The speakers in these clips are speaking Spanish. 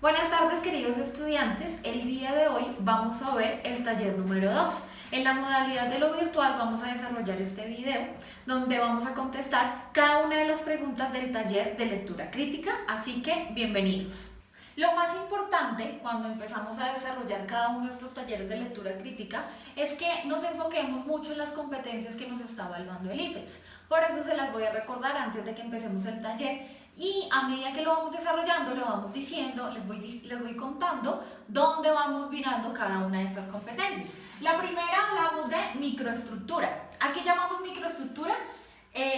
Buenas tardes, queridos estudiantes. El día de hoy vamos a ver el taller número 2. En la modalidad de lo virtual vamos a desarrollar este video donde vamos a contestar cada una de las preguntas del taller de lectura crítica, así que bienvenidos. Lo más importante cuando empezamos a desarrollar cada uno de estos talleres de lectura crítica es que nos enfoquemos mucho en las competencias que nos está evaluando el IFEX. Por eso se las voy a recordar antes de que empecemos el taller y a medida que lo vamos desarrollando, lo vamos diciendo, les voy contando dónde vamos mirando cada una de estas competencias. La primera hablamos de microestructura. ¿A qué llamamos microestructura?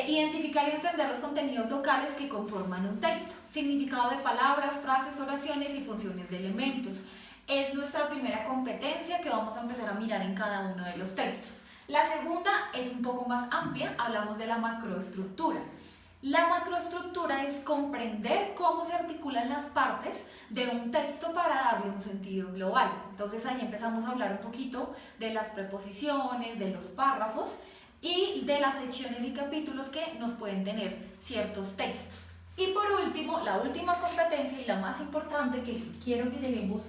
Identificar y entender los contenidos locales que conforman un texto, significado de palabras, frases, oraciones y funciones de elementos. Es nuestra primera competencia que vamos a empezar a mirar en cada uno de los textos. La segunda es un poco más amplia, hablamos de la macroestructura. La macroestructura es comprender cómo se articulan las partes de un texto para darle un sentido global. Entonces ahí empezamos a hablar un poquito de las preposiciones, de los párrafos y de las secciones y capítulos que nos pueden tener ciertos textos. Y por último, la última competencia y la más importante que quiero que lleguemos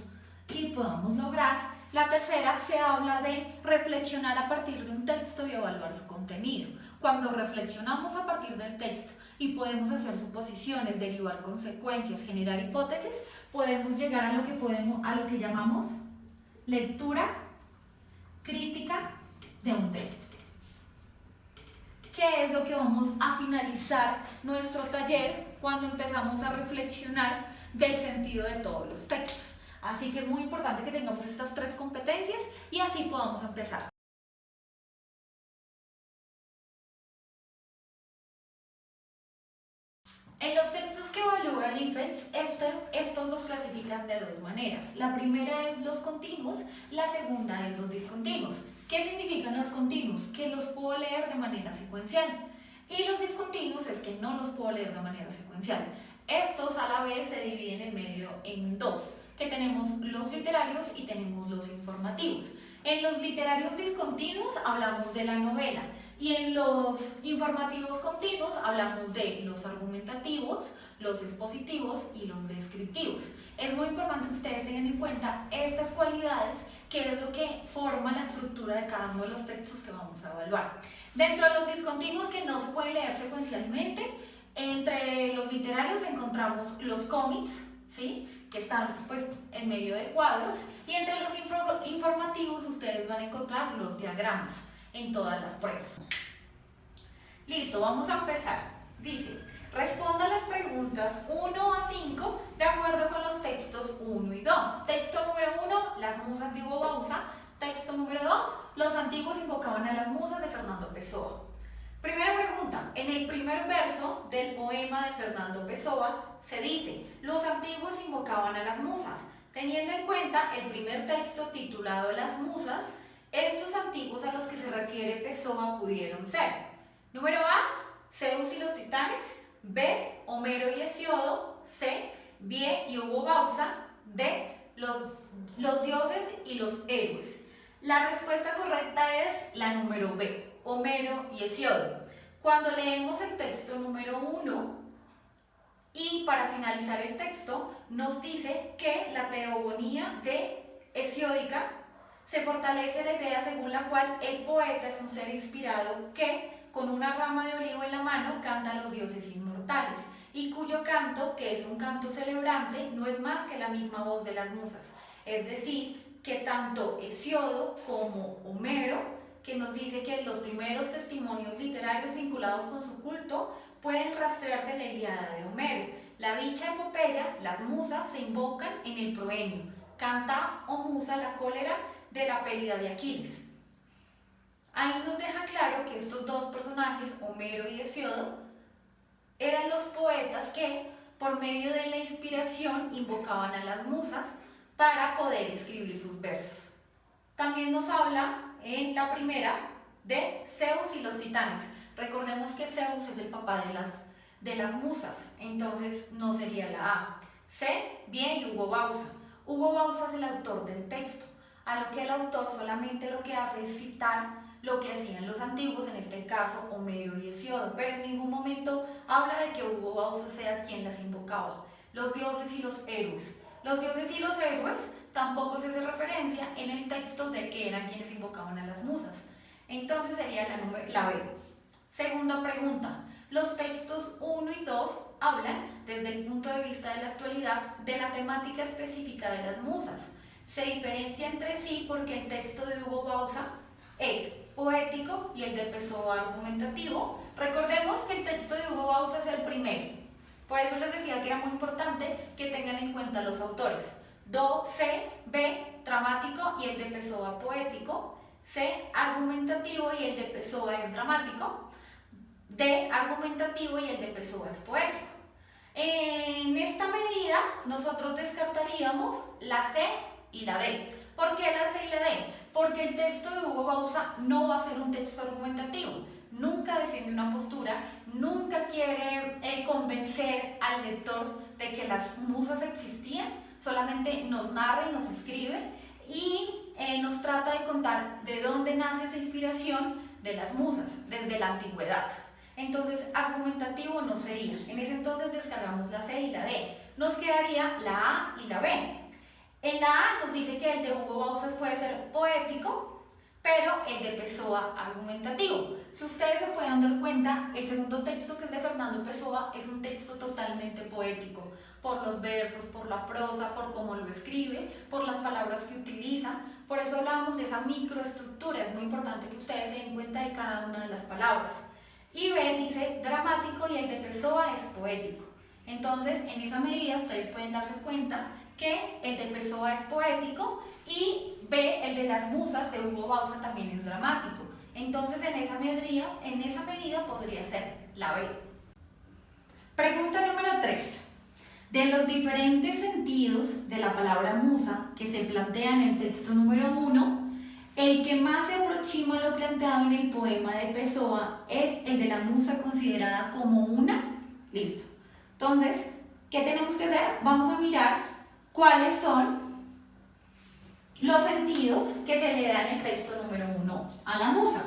y podamos lograr, la tercera se habla de reflexionar a partir de un texto y evaluar su contenido. Cuando reflexionamos a partir del texto y podemos hacer suposiciones, derivar consecuencias, generar hipótesis, podemos llegar a lo que llamamos lectura crítica de un texto. ¿Qué es lo que vamos a finalizar nuestro taller cuando empezamos a reflexionar del sentido de todos los textos? Así que es muy importante que tengamos estas tres competencias y así podamos empezar. En los textos que evalúa el IFEX, estos los clasifican de dos maneras. La primera es los continuos, la segunda es los discontinuos. ¿Qué significan los continuos? Que los puedo leer de manera secuencial. Y los discontinuos es que no los puedo leer de manera secuencial. Estos a la vez se dividen en medio en dos, que tenemos los literarios y tenemos los informativos. En los literarios discontinuos hablamos de la novela y en los informativos continuos hablamos de los argumentativos, los expositivos y los descriptivos. Es muy importante que ustedes tengan en cuenta estas cualidades, que es lo que forma la estructura de cada uno de los textos que vamos a evaluar. Dentro de los discontinuos que no se pueden leer secuencialmente, entre los literarios encontramos los cómics, ¿sí?, que están pues en medio de cuadros, y entre los informativos ustedes van a encontrar los diagramas en todas las pruebas. Listo, vamos a empezar. Dice, responda las preguntas 1 a 5 de acuerdo con los textos 1 y 2. Texto número 1, las musas de Hugo Bauza. Texto número 2, los antiguos invocaban a las musas de Fernando Pessoa. Primera pregunta, en el primer verso del poema de Fernando Pessoa se dice, los antiguos invocaban a las musas. Teniendo en cuenta el primer texto titulado Las musas, estos antiguos a los que se refiere Pessoa pudieron ser: número A, Zeus y los titanes; B, Homero y Hesiodo; C, Vie y Hugo Bauza; D, los dioses y los héroes. La respuesta correcta es la número B, Homero y Hesiodo. Cuando leemos el texto número 1 y para finalizar el texto nos dice que la teogonía de Hesiódica se fortalece la idea según la cual el poeta es un ser inspirado que, con una rama de olivo en la mano, canta a los dioses inmortales, y cuyo canto, que es un canto celebrante, no es más que la misma voz de las musas. Es decir, que tanto Hesiodo como Homero, que nos dice que los primeros testimonios literarios vinculados con su culto pueden rastrearse en la Ilíada de Homero. La dicha epopeya, las musas se invocan en el proemio: canta, oh musa, la cólera de la périda de Aquiles. Ahí nos deja claro que estos dos personajes, Homero y Hesiodo, eran los poetas que, por medio de la inspiración, invocaban a las musas para poder escribir sus versos. También nos habla en la primera de Zeus y los titanes. Recordemos que Zeus es el papá de las musas, entonces no sería la A. C, Vie y Hugo Bauza. Hugo Bauza es el autor del texto, a lo que el autor solamente lo que hace es citar lo que hacían los antiguos, en este caso Homero y Hesiodo, pero en ningún momento habla de que Hugo Bauza sea quien las invocaba. Los dioses y los héroes. los dioses y los héroes tampoco se hace referencia en el texto de que eran quienes invocaban a las musas. Entonces sería la B. Segunda pregunta. Los textos 1 y 2 hablan, desde el punto de vista de la actualidad, de la temática específica de las musas. Se diferencia entre sí porque el texto de Hugo Bauza es poético y el de Pessoa argumentativo. Recordemos que el texto de Hugo Bauza es el primero. Por eso les decía que era muy importante que tengan en cuenta los autores. C, B, dramático y el de Pessoa poético. C, argumentativo y el de Pessoa es dramático. D, argumentativo y el de Pessoa es poético. En esta medida, nosotros descartaríamos la C y la D. ¿Por qué la C y la D? Porque el texto de Hugo Bauza no va a ser un texto argumentativo. Nunca defiende una postura, nunca quiere convencer al lector de que las musas existían, solamente nos narra y nos escribe y nos trata de contar de dónde nace esa inspiración de las musas, desde la antigüedad. Entonces, argumentativo no sería. En ese entonces descargamos la C y la D. Nos quedaría la A y la B. En la A nos dice que el de Hugo Bauza puede ser poético, pero el de Pessoa argumentativo. Si ustedes se pueden dar cuenta, el segundo texto, que es de Fernando Pessoa, es un texto totalmente poético, por los versos, por la prosa, por cómo lo escribe, por las palabras que utiliza. Por eso hablábamos de esa microestructura. Es muy importante que ustedes se den cuenta de cada una de las palabras. Y B dice dramático y el de Pessoa es poético. Entonces, en esa medida ustedes pueden darse cuenta que el de Pessoa es poético y B, el de las musas de Hugo Bauza, también es dramático. Entonces, en esa medida podría ser la B. Pregunta número 3. De los diferentes sentidos de la palabra musa que se plantea en el texto número 1, el que más se aproxima a lo planteado en el poema de Pessoa es el de la musa considerada como una. Listo. Entonces, ¿qué tenemos que hacer? Vamos a mirar cuáles son los sentidos que se le da en el texto número 1 a la musa.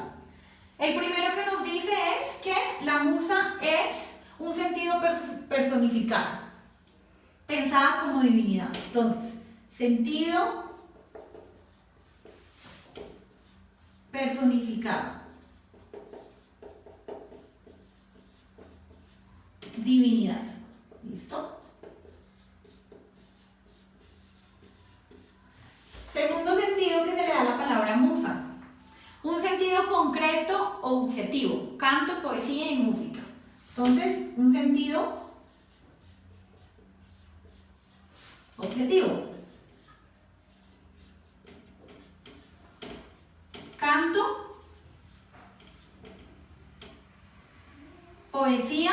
El primero que nos dice es que la musa es un sentido personificado, pensada como divinidad. Entonces, sentido personificado, divinidad. ¿Listo? Segundo sentido que se le da a la palabra musa. Un sentido concreto o objetivo. Canto, poesía y música. Entonces, un sentido objetivo. Canto, poesía,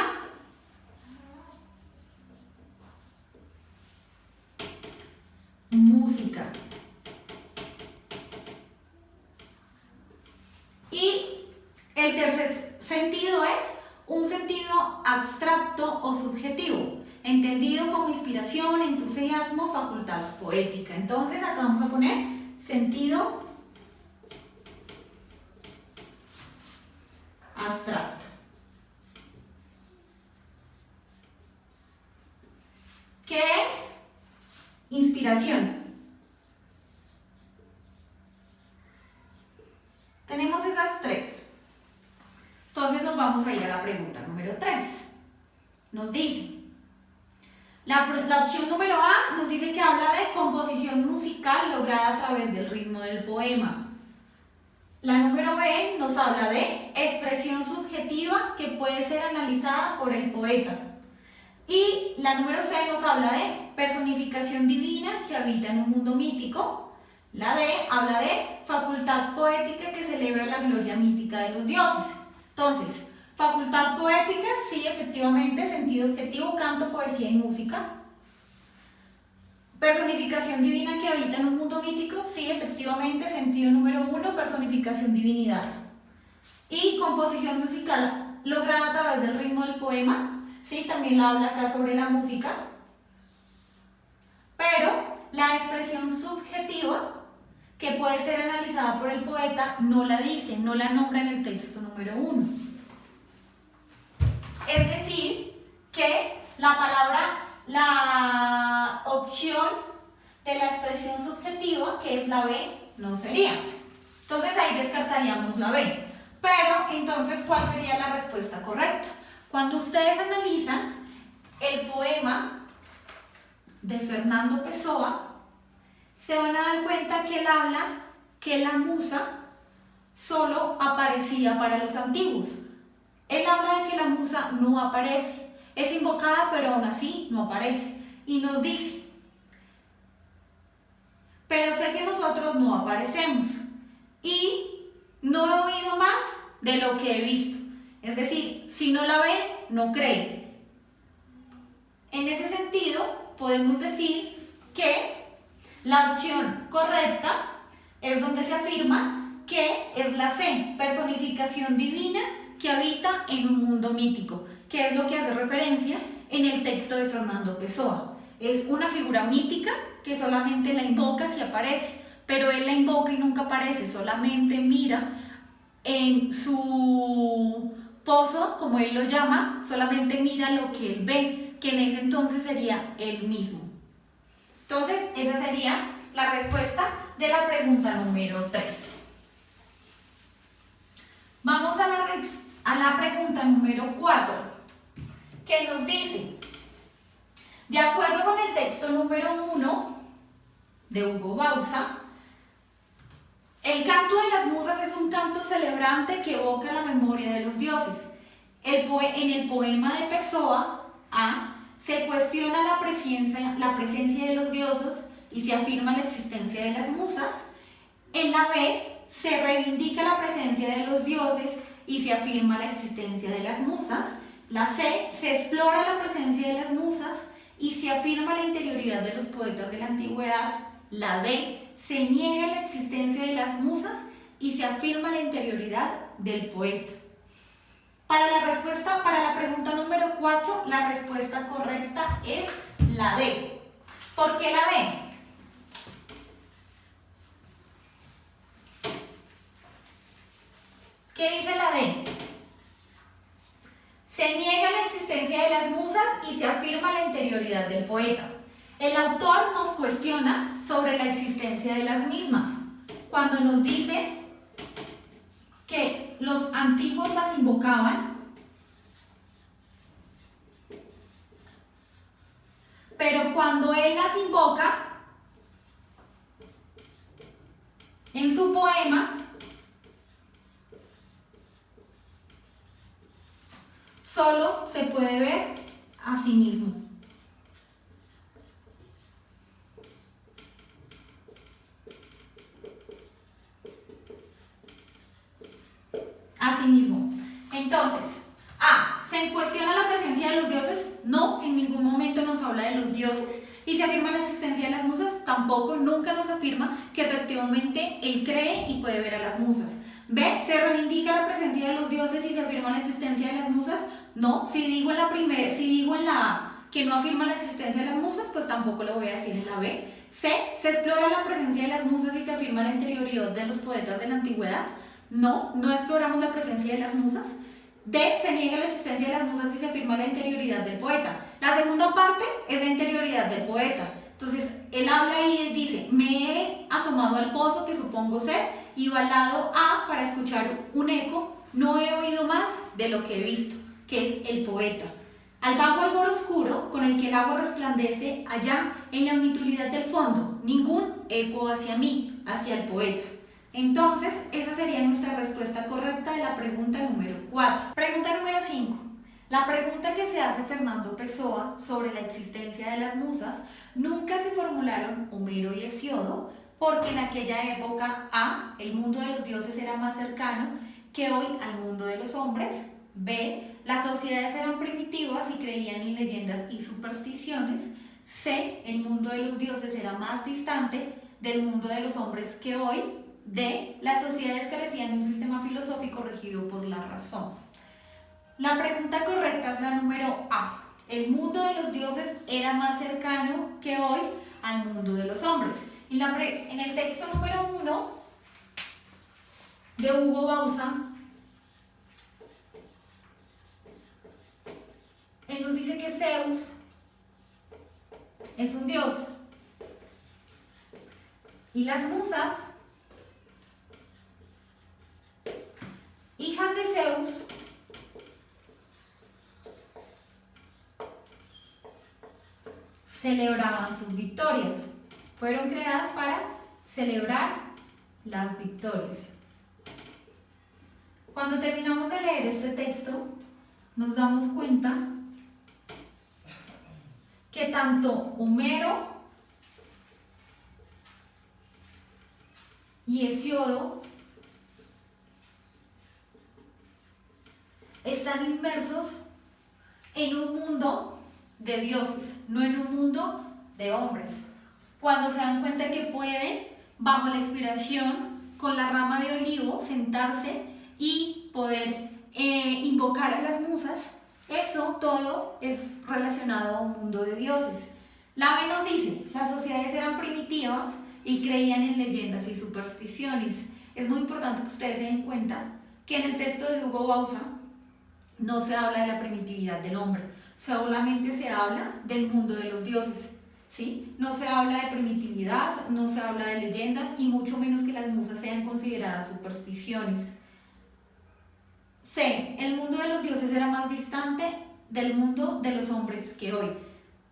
música. Y el tercer sentido es un sentido abstracto o subjetivo, entendido como inspiración, entusiasmo, facultad poética. Entonces acá vamos a poner sentido abstracto. ¿Qué es? Inspiración. Tenemos esas tres. Entonces nos vamos a ir a la pregunta número 3. Nos dice, la opción número A nos dice que habla de composición musical lograda a través del ritmo del poema. La número B nos habla de expresión subjetiva que puede ser analizada por el poeta. Y la número C nos habla de personificación divina que habita en un mundo mítico. La D habla de facultad poética que celebra la gloria mítica de los dioses. Entonces, facultad poética, sí, efectivamente, sentido objetivo, canto, poesía y música. Personificación divina que habita en un mundo mítico, sí, efectivamente, sentido número 1, personificación divinidad. Y composición musical lograda a través del ritmo del poema, sí, también la habla acá sobre la música. Pero la expresión subjetiva, que puede ser analizada por el poeta, no la dice, no la nombra en el texto número 1. Es decir, que la palabra la opción de la expresión subjetiva, que es la B, no sería. Entonces ahí descartaríamos la B. Pero entonces, ¿cuál sería la respuesta correcta? Cuando ustedes analizan el poema de Fernando Pessoa, se van a dar cuenta que él habla que la musa solo aparecía para los antiguos. Él habla de que la musa no aparece, es invocada pero aún así no aparece. Y nos dice, pero sé que nosotros no aparecemos y no he oído más de lo que he visto. Es decir, si no la ve, no cree. En ese sentido, podemos decir que la opción correcta es donde se afirma que es la C, personificación divina que habita en un mundo mítico, que es lo que hace referencia en el texto de Fernando Pessoa. Es una figura mítica que solamente la invoca si aparece, pero él la invoca y nunca aparece, solamente mira en su pozo, como él lo llama, solamente mira lo que él ve, que en ese entonces sería él mismo. Entonces, esa sería la respuesta de la pregunta número 3. Vamos a la pregunta número 4, que nos dice, de acuerdo con el texto número 1 de Hugo Bauza, el canto de las musas es un canto celebrante que evoca la memoria de los dioses. En el poema de Pessoa, A, se cuestiona la presencia de los dioses y se afirma la existencia de las musas. En la B, se reivindica la presencia de los dioses y se afirma la existencia de las musas. La C, se explora la presencia de las musas y se afirma la interioridad de los poetas de la antigüedad. La D, se niega la existencia de las musas y se afirma la interioridad del poeta. Para la pregunta número 4, la respuesta correcta es la D. ¿Por qué la D? ¿Qué dice la D? Se niega la existencia de las musas y se afirma la interioridad del poeta. El autor nos cuestiona sobre la existencia de las mismas, cuando nos dice que los antiguos las invocaban, pero cuando él las invoca, en su poema, solo se puede ver a sí mismo. A sí mismo. Entonces, A, ¿se cuestiona la presencia de los dioses? No, en ningún momento nos habla de los dioses. ¿Y se afirma la existencia de las musas? Tampoco, nunca nos afirma que efectivamente él cree y puede ver a las musas. B, ¿se reivindica la presencia de los dioses y se afirma la existencia de las musas? No, si digo en la A que no afirma la existencia de las musas, pues tampoco lo voy a decir en la B. C, ¿se explora la presencia de las musas y se afirma la interioridad de los poetas de la antigüedad? No, no exploramos la presencia de las musas. D, se niega la existencia de las musas y se afirma la interioridad del poeta. La segunda parte es la interioridad del poeta. Entonces, él habla y dice, me he asomado al pozo que supongo ser, y va al lado A para escuchar un eco, no he oído más de lo que he visto, que es el poeta. Al vago albor oscuro, con el que el agua resplandece allá en la unitulidad del fondo, ningún eco hacia mí, hacia el poeta. Entonces, esa sería nuestra respuesta correcta de la pregunta número 4. Pregunta número 5. La pregunta que se hace Fernando Pessoa sobre la existencia de las musas nunca se formularon Homero y Hesíodo, porque en aquella época A, el mundo de los dioses era más cercano que hoy al mundo de los hombres. B, las sociedades eran primitivas y creían en leyendas y supersticiones. C, el mundo de los dioses era más distante del mundo de los hombres que hoy. D, las sociedades carecían de un sistema filosófico regido por la razón. La pregunta correcta es la número A. El mundo de los dioses era más cercano que hoy al mundo de los hombres. En el texto número 1 de Hugo Bauza, él nos dice que Zeus es un dios. Y las musas, hijas de Zeus, celebraban sus victorias. Fueron creadas para celebrar las victorias. Cuando terminamos de leer este texto, nos damos cuenta que tanto Homero y Hesíodo están inmersos en un mundo de dioses, no en un mundo de hombres. Cuando se dan cuenta que pueden, bajo la inspiración, con la rama de olivo, sentarse y poder invocar a las musas, eso todo es relacionado a un mundo de dioses. Lave nos dice, las sociedades eran primitivas y creían en leyendas y supersticiones. Es muy importante que ustedes se den cuenta que en el texto de Hugo Bauza no se habla de la primitividad del hombre, solamente se habla del mundo de los dioses, ¿sí? No se habla de primitividad, no se habla de leyendas y mucho menos que las musas sean consideradas supersticiones. C. El mundo de los dioses era más distante del mundo de los hombres que hoy.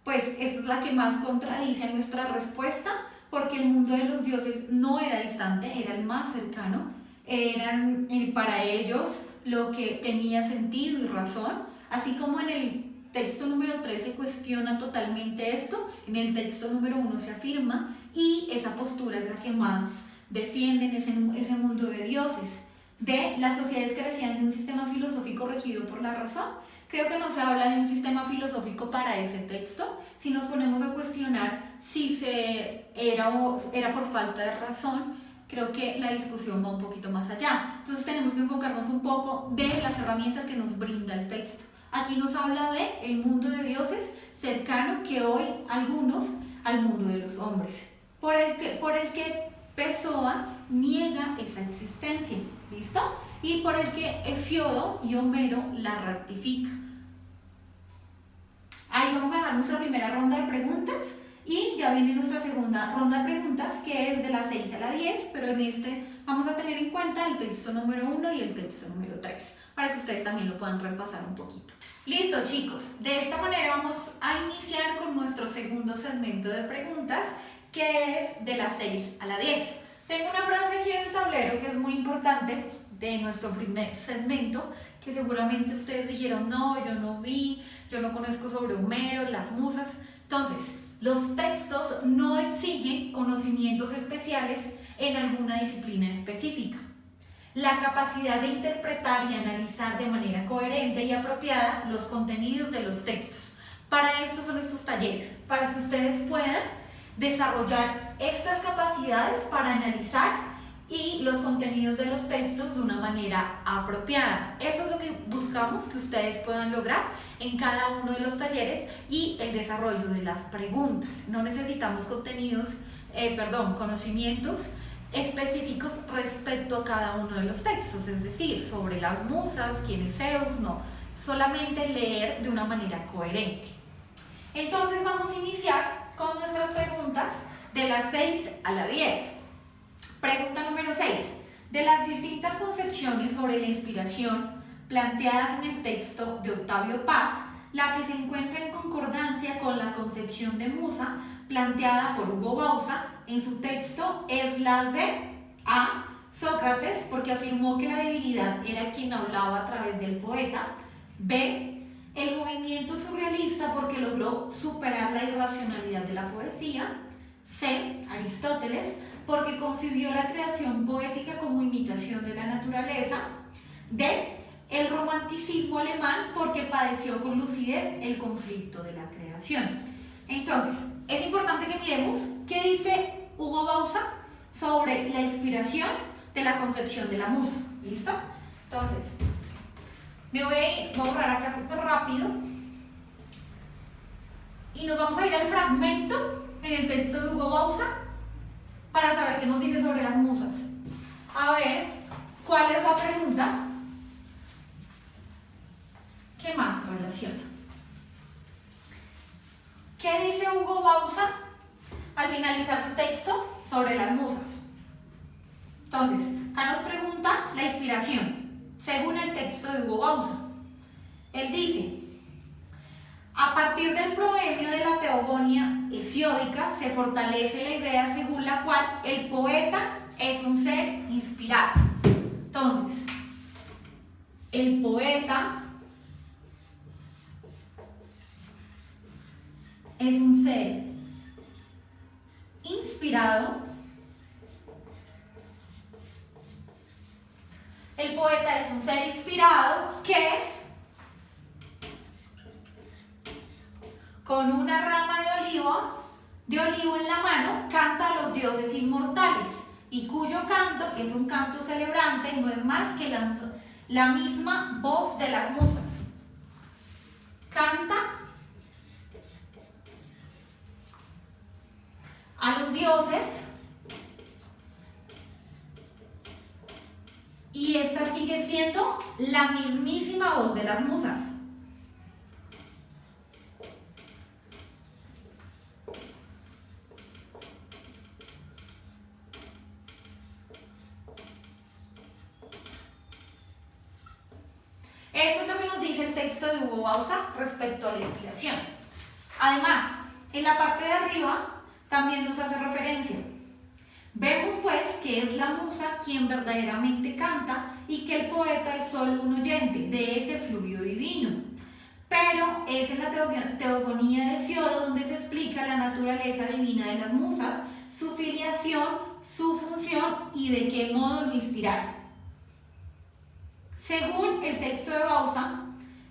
Pues esta es la que más contradice a nuestra respuesta, porque el mundo de los dioses no era distante, era el más cercano, eran para ellos lo que tenía sentido y razón, así como en el texto número 3 se cuestiona totalmente esto, en el texto número 1 se afirma y esa postura es la que más defienden ese mundo de dioses. De las sociedades que carecían de un sistema filosófico regido por la razón. Creo que no se habla de un sistema filosófico para ese texto. Si nos ponemos a cuestionar si era por falta de razón, creo que la discusión va un poquito más allá. Entonces tenemos que enfocarnos un poco de las herramientas que nos brinda el texto. Aquí nos habla de el mundo de dioses cercano que hoy algunos al mundo de los hombres, por el que Pessoa niega esa existencia, ¿listo? Y por el que Hesíodo y Homero la ratifica. Ahí vamos a dejar nuestra primera ronda de preguntas y ya viene nuestra segunda ronda de preguntas, que es de las 6 a la 10, pero en este vamos a tener en cuenta el texto número 1 y el texto número 3, para que ustedes también lo puedan repasar un poquito. Listo, chicos, de esta manera vamos a iniciar con nuestro segundo segmento de preguntas, que es de las 6 a la 10. Tengo una frase aquí en el tablero que es muy importante de nuestro primer segmento, que seguramente ustedes dijeron, no, yo no vi, yo no conozco sobre Homero, las musas. Entonces, los textos no exigen conocimientos especiales en alguna disciplina específica. La capacidad de interpretar y analizar de manera coherente y apropiada los contenidos de los textos. Para esto son estos talleres, para que ustedes puedan desarrollar estas capacidades para analizar y los contenidos de los textos de una manera apropiada. Eso es lo que buscamos que ustedes puedan lograr en cada uno de los talleres y el desarrollo de las preguntas. No necesitamos conocimientos específicos respecto a cada uno de los textos, es decir, sobre las musas, quién es Zeus, no, solamente leer de una manera coherente. Entonces vamos a iniciar con nuestras preguntas de las 6 a la 10. Pregunta número 6. De las distintas concepciones sobre la inspiración planteadas en el texto de Octavio Paz, la que se encuentra en concordancia con la concepción de musa planteada por Hugo Bauza en su texto es la de A. Sócrates, porque afirmó que la divinidad era quien hablaba a través del poeta. B. El movimiento surrealista, porque logró superar la irracionalidad de la poesía. C. Aristóteles, porque concibió la creación poética como imitación de la naturaleza. D. El romanticismo alemán, porque padeció con lucidez el conflicto de la creación. Entonces, es importante que miremos qué dice Hugo Bauza sobre la inspiración de la concepción de la musa. ¿Listo? Entonces, voy a borrar acá súper rápido y nos vamos a ir al fragmento en el texto de Hugo Bauza para saber qué nos dice sobre las musas. A ver, ¿cuál es la pregunta que más relaciona? ¿Qué dice dice Hugo Bauza al finalizar su texto sobre las musas? Entonces, acá nos pregunta la inspiración, según el texto de Hugo Bauza. Él dice: a partir del proemio de la teogonía hesiódica se fortalece la idea según la cual el poeta es un ser inspirado. Entonces, el poeta es un ser inspirado. El poeta es un ser inspirado que, con una rama de olivo en la mano, canta a los dioses inmortales, y cuyo canto, que es un canto celebrante, no es más que la misma voz de las musas. Canta a los dioses, y esta sigue siendo la mismísima voz de las musas. Eso es lo que nos dice el texto de Hugo Bauza respecto a la inspiración. Además, en la parte de arriba también nos hace referencia. Vemos pues que es la musa quien verdaderamente canta y que el poeta es solo un oyente de ese fluido divino. Pero es en la teogonía de Hesíodo donde se explica la naturaleza divina de las musas, su filiación, su función y de qué modo lo inspiraron. Según el texto de Bauza,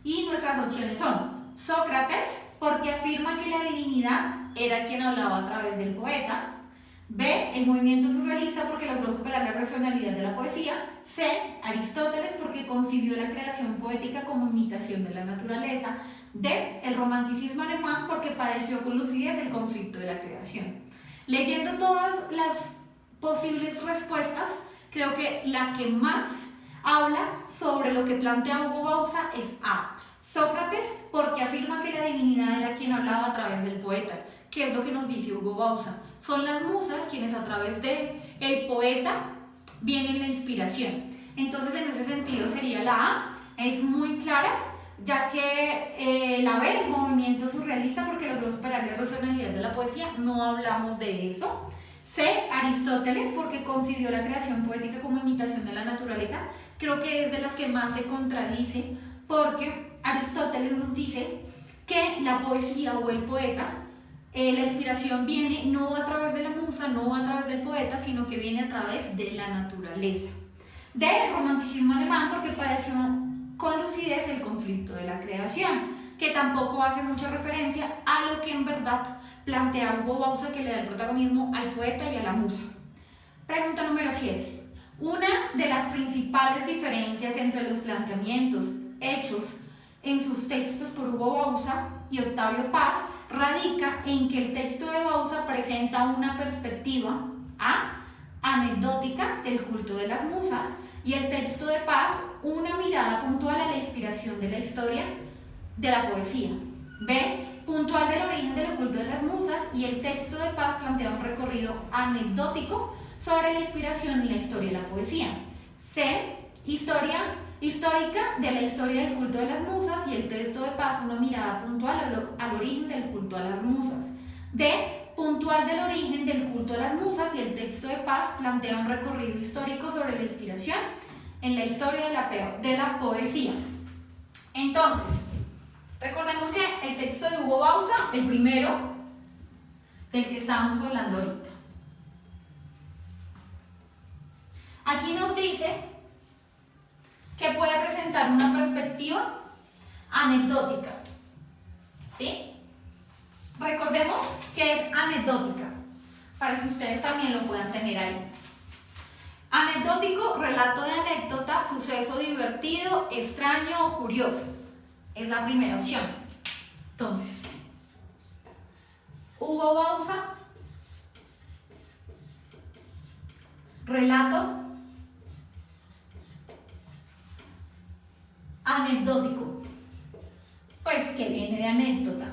y nuestras opciones son Sócrates, porque afirma que la divinidad era quien hablaba a través del poeta; B, el movimiento surrealista, porque logró superar la racionalidad de la poesía; C, Aristóteles, porque concibió la creación poética como imitación de la naturaleza; D, el romanticismo alemán, porque padeció con lucidez el conflicto de la creación. Leyendo todas las posibles respuestas, creo que la que más habla sobre lo que plantea Hugo Bauza es A, Sócrates, porque afirma que la divinidad era quien hablaba a través del poeta. ¿Qué es lo que nos dice Hugo Bauza? Son las musas quienes a través del poeta viene la inspiración. Entonces, en ese sentido sería la A, es muy clara, ya que la B, el movimiento surrealista, porque logró superar la racionalidad de la poesía, no hablamos de eso. C, Aristóteles, porque concibió la creación poética como imitación de la naturaleza. Creo que es de las que más se contradice, porque Aristóteles nos dice que la poesía o el poeta, la inspiración viene no a través de la musa, no a través del poeta, sino que viene a través de la naturaleza. D, el romanticismo alemán, porque padeció con lucidez el conflicto de la creación, que tampoco hace mucha referencia a lo que en verdad plantea Hugo Bauza, que le da el protagonismo al poeta y a la musa. Pregunta número 7. Una de las principales diferencias entre los planteamientos hechos en sus textos por Hugo Bauza y Octavio Paz radica en que el texto de Bauza presenta una perspectiva A, anecdótica del culto de las musas, y el texto de Paz una mirada puntual a la inspiración de la historia de la poesía. B, puntual del origen del culto de las musas, y el texto de Paz plantea un recorrido anecdótico sobre la inspiración y la historia de la poesía. C, histórica de la historia del culto de las musas, y el texto de Paz una mirada puntual al origen del culto a las musas. D, puntual del origen del culto a las musas, y el texto de Paz plantea un recorrido histórico sobre la inspiración en la historia de la poesía. Entonces, recordemos que el texto de Hugo Bauza, el primero del que estábamos hablando ahorita, aquí nos dice que puede presentar una perspectiva anecdótica, ¿sí? Recordemos que es anecdótica, para que ustedes también lo puedan tener ahí. Anecdótico, relato de anécdota, suceso divertido, extraño o curioso. Es la primera opción. Entonces, Hugo Bauza, relato anecdótico, pues que viene de anécdota.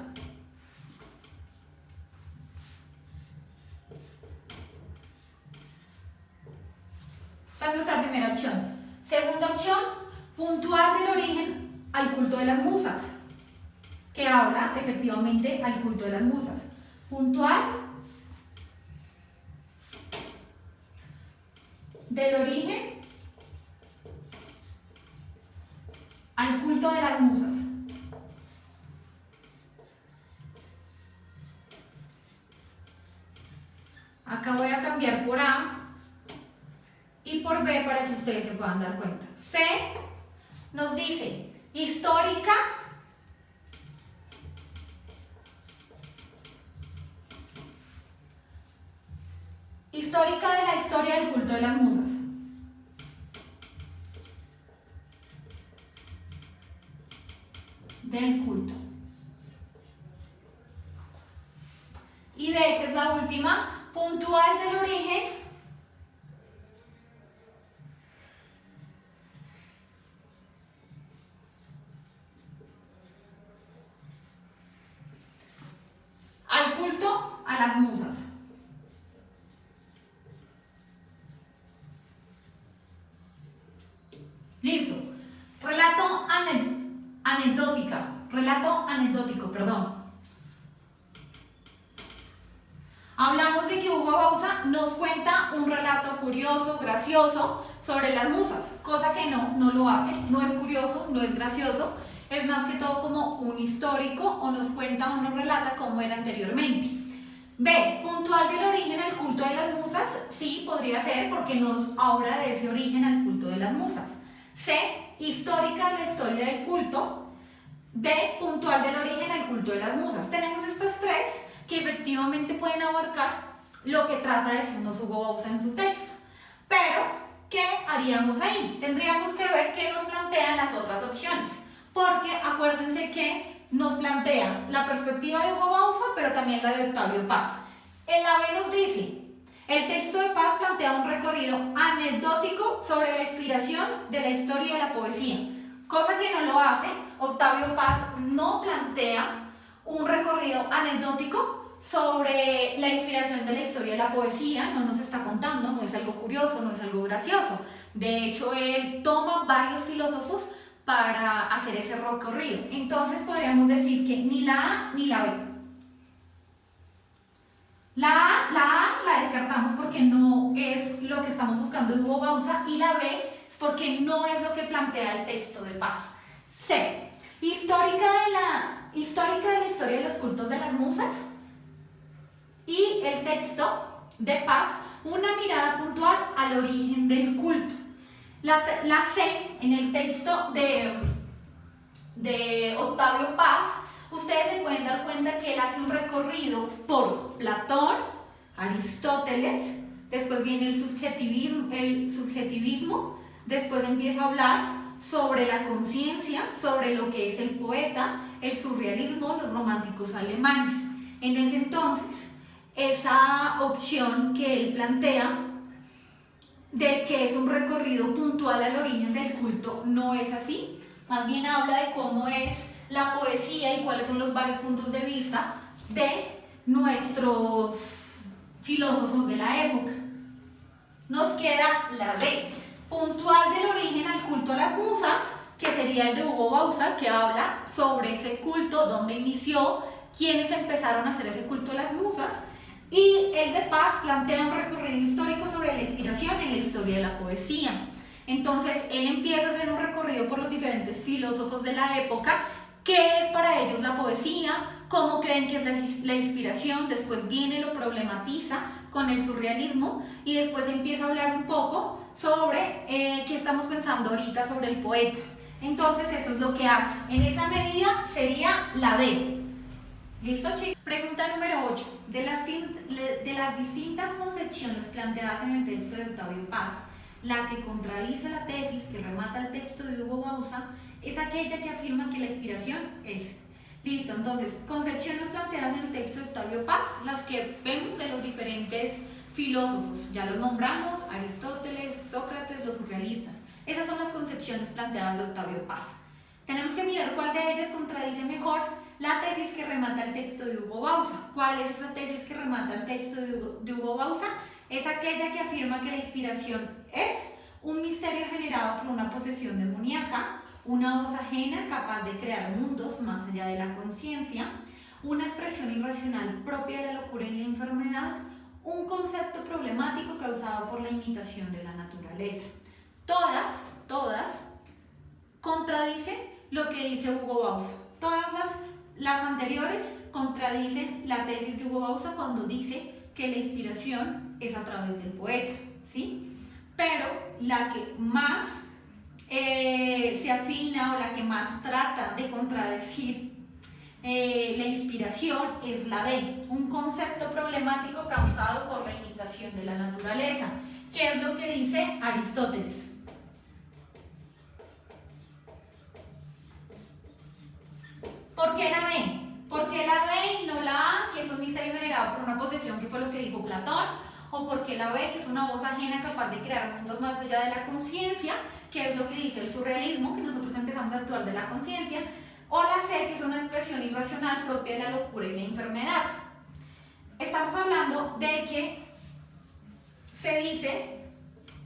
habla efectivamente al culto de las musas. Puntual del origen al culto de las musas. Acá voy a cambiar por A y por B para que ustedes se puedan dar cuenta. C nos dice histórica de la historia del culto de las musas. Del culto. Y D, que es la última, puntual del origen al culto a las musas. Listo. Relato anecdótico, perdón. Hablamos de que Hugo Bauza nos cuenta un relato curioso, gracioso sobre las musas, cosa que no lo hace, no es curioso, no es gracioso, es más que todo como un histórico o nos cuenta o nos relata cómo era anteriormente. B, puntual del origen al culto de las musas, sí, podría ser porque nos habla de ese origen al culto de las musas. C, histórica de la historia del culto. D, puntual del origen al culto de las musas. Tenemos estas tres que efectivamente pueden abarcar lo que trata de decirnos Hugo Bauza en su texto. Pero, ¿qué haríamos ahí? Tendríamos que ver qué nos plantean las otras opciones. Porque acuérdense que nos plantea la perspectiva de Hugo Bauza, pero también la de Octavio Paz. El AB nos dice, el texto de Paz plantea un recorrido anecdótico sobre la inspiración de la historia de la poesía, cosa que no lo hace. Octavio Paz no plantea un recorrido anecdótico sobre la inspiración de la historia de la poesía, no nos está contando, no es algo curioso, no es algo gracioso. De hecho, él toma varios filósofos para hacer ese recorrido. Entonces podríamos decir que ni la A ni la B. La A la descartamos porque no es lo que estamos buscando en Hugo Bauza, y la B es porque no es lo que plantea el texto de Paz. C, histórica de la historia de los cultos de las musas, y el texto de Paz, una mirada puntual al origen del culto. La C, en el texto de Octavio Paz, ustedes se pueden dar cuenta que él hace un recorrido por Platón, Aristóteles, después viene el subjetivismo, después empieza a hablar sobre la conciencia, sobre lo que es el poeta, el surrealismo, los románticos alemanes. En ese entonces, esa opción que él plantea de que es un recorrido puntual al origen del culto no es así, más bien habla de cómo es la poesía y cuáles son los varios puntos de vista de nuestros filósofos de la época. Nos queda la D, puntual del origen al culto a las musas, que sería el de Hugo Bauza, que habla sobre ese culto, dónde inició, quiénes empezaron a hacer ese culto a las musas. Y el de Paz plantea un recorrido histórico sobre la inspiración en la historia de la poesía. Entonces, él empieza a hacer un recorrido por los diferentes filósofos de la época, qué es para ellos la poesía, cómo creen que es la inspiración, después viene, lo problematiza con el surrealismo y después empieza a hablar un poco sobre qué estamos pensando ahorita sobre el poeta. Entonces, eso es lo que hace. En esa medida sería la D. ¿Listo, chicos? Pregunta número 8. De las distintas concepciones planteadas en el texto de Octavio Paz, la que contradice la tesis que remata el texto de Hugo Bauza es aquella que afirma que la inspiración es. Listo, entonces, concepciones planteadas en el texto de Octavio Paz, las que vemos de los diferentes filósofos, ya los nombramos, Aristóteles, Sócrates, los surrealistas. Esas son las concepciones planteadas de Octavio Paz. Tenemos que mirar cuál de ellas contradice mejor la tesis que remata el texto de Hugo Bauza. ¿Cuál es esa tesis que remata el texto de Hugo Bauza? Es aquella que afirma que la inspiración es un misterio generado por una posesión demoníaca una voz ajena capaz de crear mundos más allá de la conciencia, una expresión irracional propia de la locura y la enfermedad, un concepto problemático causado por la imitación de la naturaleza. Todas contradicen lo que dice Hugo Bauza. Todas las anteriores contradicen la tesis de Hugo Bauza cuando dice que la inspiración es a través del poeta, ¿sí? Pero la que más se afina o la que más trata de contradecir la inspiración es la de un concepto problemático causado por la imitación de la naturaleza, que es lo que dice Aristóteles. ¿Por qué la B? ¿Por qué la B y no la A, que es un misterio generado por una posesión, que fue lo que dijo Platón? ¿O por qué la B, que es una voz ajena capaz de crear mundos más allá de la conciencia, que es lo que dice el surrealismo, que nosotros empezamos a actuar de la conciencia? O la C, que es una expresión irracional propia de la locura y la enfermedad. Estamos hablando de que se dice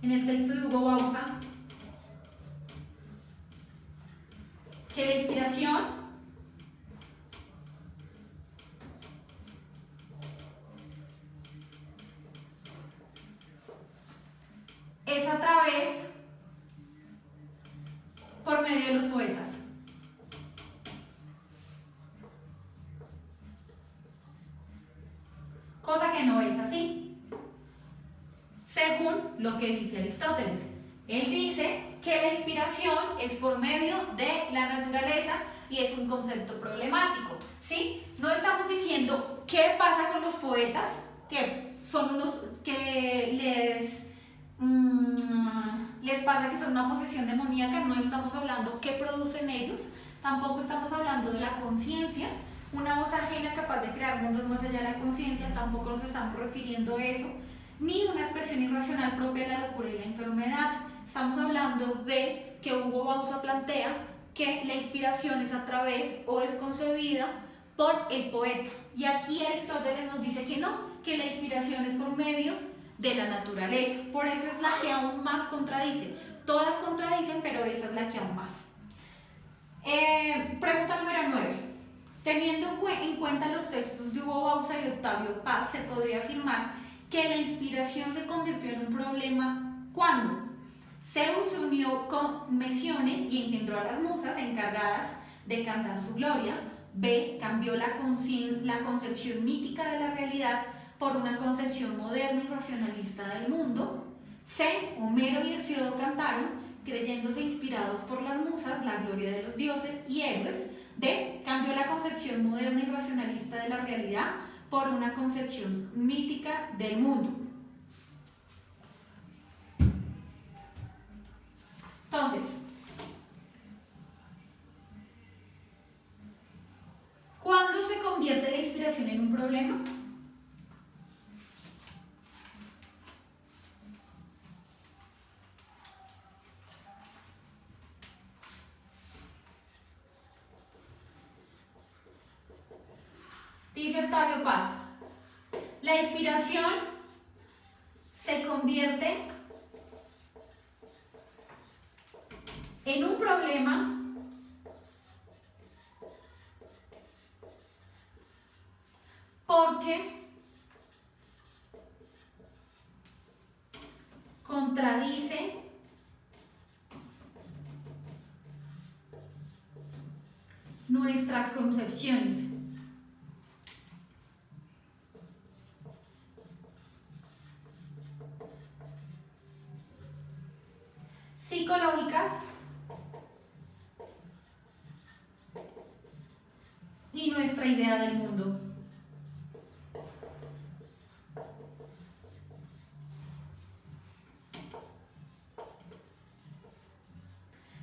en el texto de Hugo Bauza que la inspiración es a través, por medio de los poetas. Cosa que no es así, según lo que dice Aristóteles. Él dice que la inspiración es por medio de la naturaleza y es un concepto problemático, ¿sí? No estamos diciendo qué pasa con los poetas, que son unos que les pasa que son una posesión demoníaca. No estamos hablando qué producen ellos, tampoco estamos hablando de la conciencia, una voz ajena capaz de crear mundos más allá de la conciencia, tampoco nos estamos refiriendo a eso, ni una expresión irracional propia de la locura y la enfermedad. Estamos hablando de que Hugo Bauza plantea que la inspiración es a través o es concebida por el poeta, y aquí Aristóteles nos dice que no, que la inspiración es por medio de la naturaleza. Por eso es la que aún más contradice. Todas contradicen, pero esa es la que aún más. Pregunta número 9. Teniendo en cuenta los textos de Hugo Bauza y Octavio Paz, se podría afirmar que la inspiración se convirtió en un problema cuando Zeus se unió con Mesione y engendró a las musas encargadas de cantar su gloria. B. Cambió la concepción mítica de la realidad por una concepción moderna y racionalista del mundo. C. Homero y Hesíodo cantaron, creyéndose inspirados por las musas, la gloria de los dioses y héroes. D. Cambió la concepción moderna y racionalista de la realidad por una concepción mítica del mundo. Entonces, ¿cuándo se convierte la inspiración en un problema? Dice Octavio Paz, la inspiración se convierte en un problema porque contradice nuestras concepciones. Psicológicas y nuestra idea del mundo.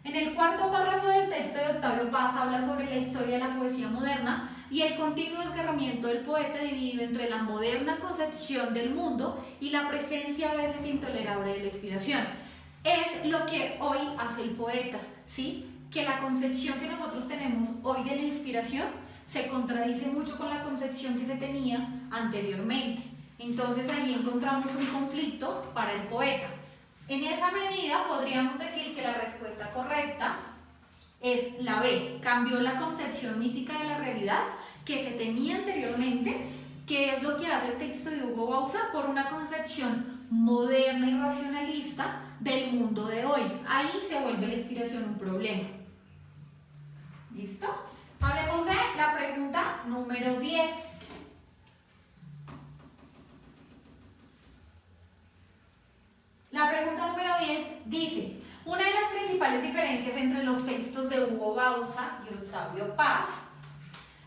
En el cuarto párrafo del texto de Octavio Paz habla sobre la historia de la poesía moderna y el continuo desgarramiento del poeta dividido entre la moderna concepción del mundo y la presencia a veces intolerable de la inspiración. Es lo que hoy hace el poeta, ¿sí? Que la concepción que nosotros tenemos hoy de la inspiración se contradice mucho con la concepción que se tenía anteriormente. Entonces ahí encontramos un conflicto para el poeta. En esa medida podríamos decir que la respuesta correcta es la B. Cambió la concepción mítica de la realidad que se tenía anteriormente, que es lo que hace el texto de Hugo Bauza, por una concepción moderna y racionalista del mundo de hoy. Ahí se vuelve la inspiración un problema. ¿Listo? Hablemos de la pregunta número 10. La pregunta número 10 dice: una de las principales diferencias entre los textos de Hugo Bauza y Octavio Paz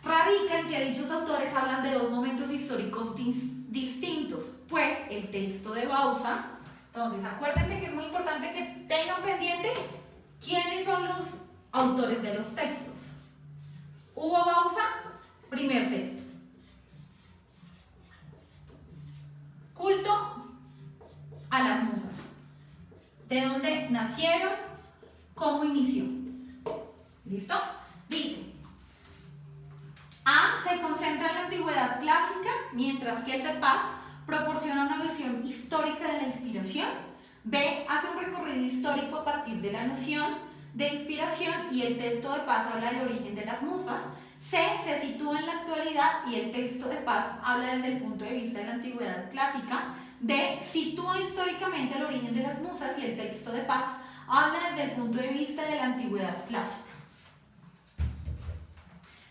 radica en que dichos autores hablan de dos momentos históricos distintos, pues el texto de Bauza, entonces acuérdense que es muy importante que tengan pendiente quiénes son los autores de los textos. Hugo Bauza, primer texto. Culto a las musas. ¿De dónde nacieron? ¿Cómo inició? ¿Listo? Dice: A se concentra en la antigüedad clásica, mientras que el de Paz proporciona una versión histórica de la inspiración. B hace un recorrido histórico a partir de la noción de inspiración y el texto de Paz habla del origen de las musas. C se sitúa en la actualidad y el texto de Paz habla desde el punto de vista de la antigüedad clásica. D sitúa históricamente el origen de las musas y el texto de Paz habla desde el punto de vista de la antigüedad clásica.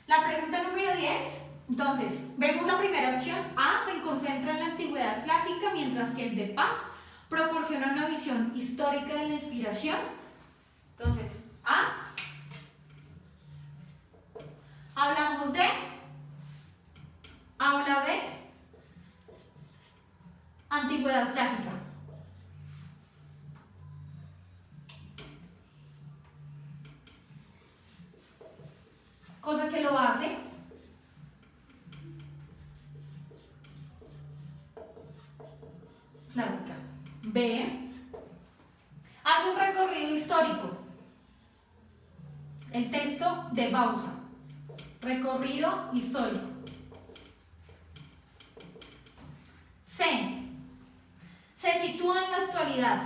La pregunta número 10, entonces, vemos la primera opción. A se concentra en la antigüedad clásica, mientras que el de Paz proporciona una visión histórica de la inspiración. Entonces, A, habla de antigüedad clásica. Cosa que lo hace clásica. B hace un recorrido histórico. El texto de Bauza. Recorrido histórico. C se sitúa en la actualidad.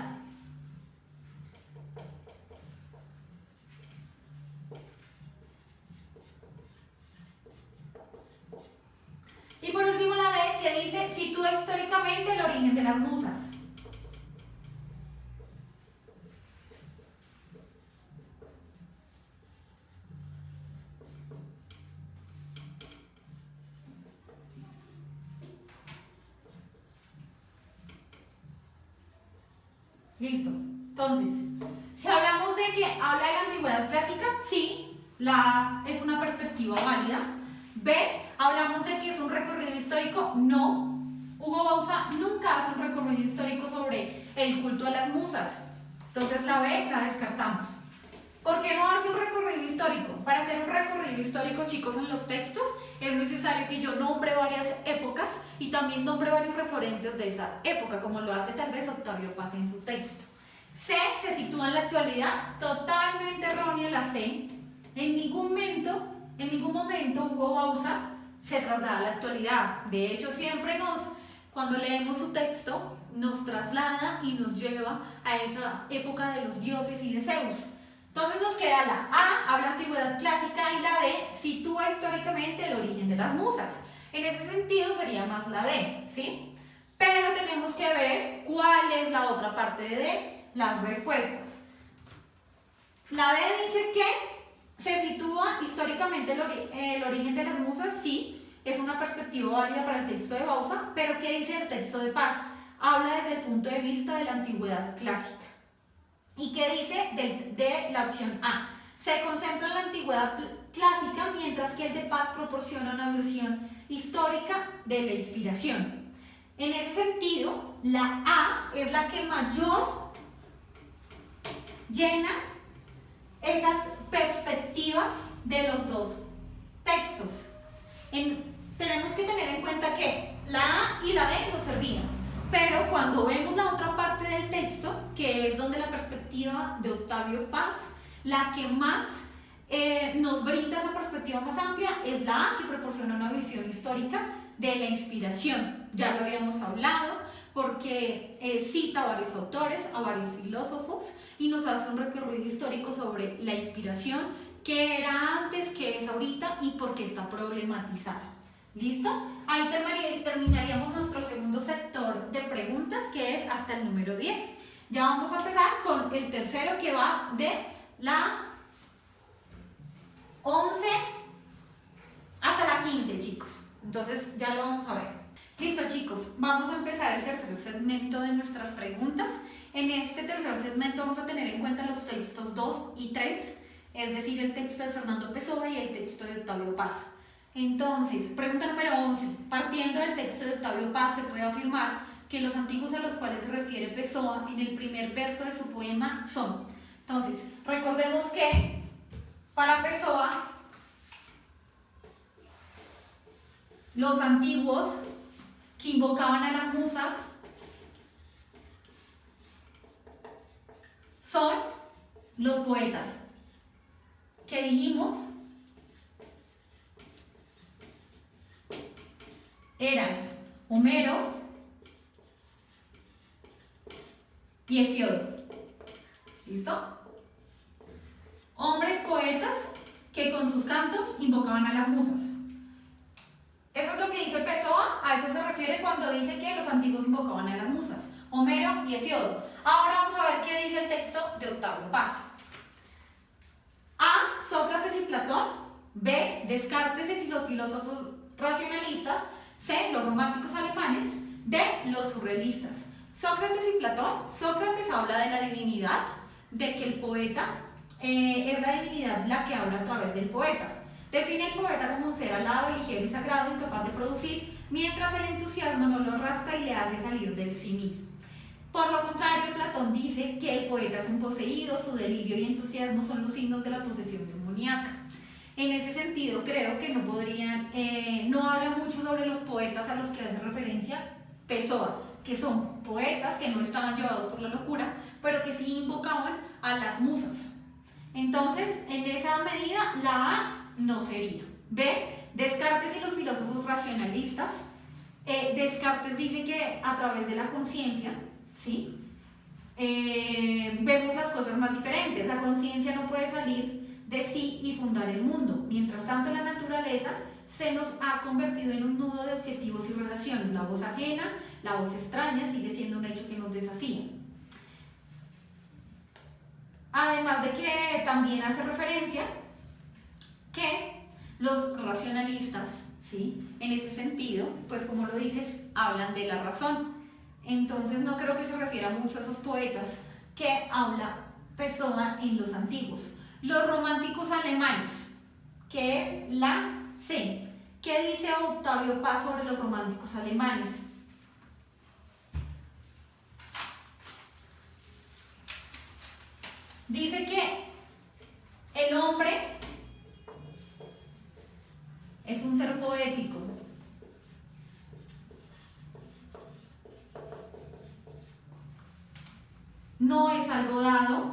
Y por último la D, que dice: sitúa históricamente el origen de las musas. Listo. Entonces, si hablamos de que habla de la antigüedad clásica, sí, la A es una perspectiva válida. B, hablamos de que es un recorrido histórico, no. Hugo Bauza nunca hace un recorrido histórico sobre el culto a las musas. Entonces la B la descartamos. ¿Por qué no hace un recorrido histórico? Para hacer un recorrido histórico, chicos, en los textos es necesario que yo nombre varias épocas y también nombre varios referentes de esa época, como lo hace tal vez Octavio Paz en su texto. C se sitúa en la actualidad, totalmente errónea la C. En ningún momento Hugo Bauza se traslada a la actualidad. De hecho, siempre cuando leemos su texto, nos traslada y nos lleva a esa época de los dioses y de Zeus. Entonces nos queda la A, habla antigüedad clásica, y la D sitúa históricamente el origen de las musas. En ese sentido sería más la D, ¿sí? Pero tenemos que ver cuál es la otra parte de D, las respuestas. La D dice que se sitúa históricamente el origen de las musas, sí, es una perspectiva válida para el texto de Bauza, pero ¿qué dice el texto de Paz? Habla desde el punto de vista de la antigüedad clásica. ¿Y qué dice de la opción A? Se concentra en la antigüedad clásica, mientras que el de Paz proporciona una versión histórica de la inspiración. En ese sentido, la A es la que mayor llena esas perspectivas de los dos textos. Tenemos que tener en cuenta que la A y la D nos servían, pero cuando vemos la otra parte del texto, que es donde la perspectiva de Octavio Paz, la que más nos brinda esa perspectiva más amplia es la A, que proporciona una visión histórica de la inspiración. Ya lo habíamos hablado, porque cita a varios autores, a varios filósofos, y nos hace un recorrido histórico sobre la inspiración qué era antes, qué es ahorita y por qué está problematizada. ¿Listo? Ahí terminaríamos nuestro segundo sector de preguntas, que es hasta el número 10. Ya vamos a empezar con el tercero, que va de la 11 hasta la 15, chicos. Entonces ya lo vamos a ver. Listo, chicos, vamos a empezar el tercer segmento de nuestras preguntas. En este tercer segmento vamos a tener en cuenta los textos 2 y 3, es decir, el texto de Fernando Pessoa y el texto de Octavio Paz. Entonces, pregunta número 11. Partiendo del texto de Octavio Paz, se puede afirmar que los antiguos a los cuales se refiere Pessoa en el primer verso de su poema son. Entonces, recordemos que para Pessoa, los antiguos que invocaban a las musas son los poetas. ¿Qué dijimos? Eran Homero y Hesíodo. ¿Listo? Hombres poetas que con sus cantos invocaban a las musas. Eso es lo que dice Pessoa, a eso se refiere cuando dice que los antiguos invocaban a las musas. Homero y Hesíodo. Ahora vamos a ver qué dice el texto de Octavio Paz. A. Sócrates y Platón. B. Descartes y los filósofos racionalistas. C. Los románticos alemanes. D. Los surrealistas. Sócrates y Platón. Sócrates habla de la divinidad, de que el poeta es la divinidad la que habla a través del poeta. Define el poeta como un ser alado, ligero y sagrado, incapaz de producir, mientras el entusiasmo no lo arrastra y le hace salir de sí mismo. Por lo contrario, Platón dice que el poeta es un poseído, su delirio y entusiasmo son los signos de la posesión demoníaca. En ese sentido, creo que no habla mucho sobre los poetas a los que hace referencia Pessoa, que son poetas que no estaban llevados por la locura, pero que sí invocaban a las musas. Entonces, en esa medida, la A no sería. B. Descartes y los filósofos racionalistas. Descartes dice que a través de la conciencia, ¿sí? Vemos las cosas más diferentes. La conciencia no puede salir de sí y fundar el mundo. Mientras tanto, la naturaleza se nos ha convertido en un nudo de objetivos y relaciones. La voz ajena, la voz extraña, sigue siendo un hecho que nos desafía. Además de que también hace referencia que los racionalistas, ¿sí? En ese sentido, pues como lo dices, hablan de la razón. Entonces no creo que se refiera mucho a esos poetas que habla Pessoa en los antiguos. Los románticos alemanes, que es la C. ¿Qué dice Octavio Paz sobre los románticos alemanes? Dice que el hombre es un ser poético. No es algo dado.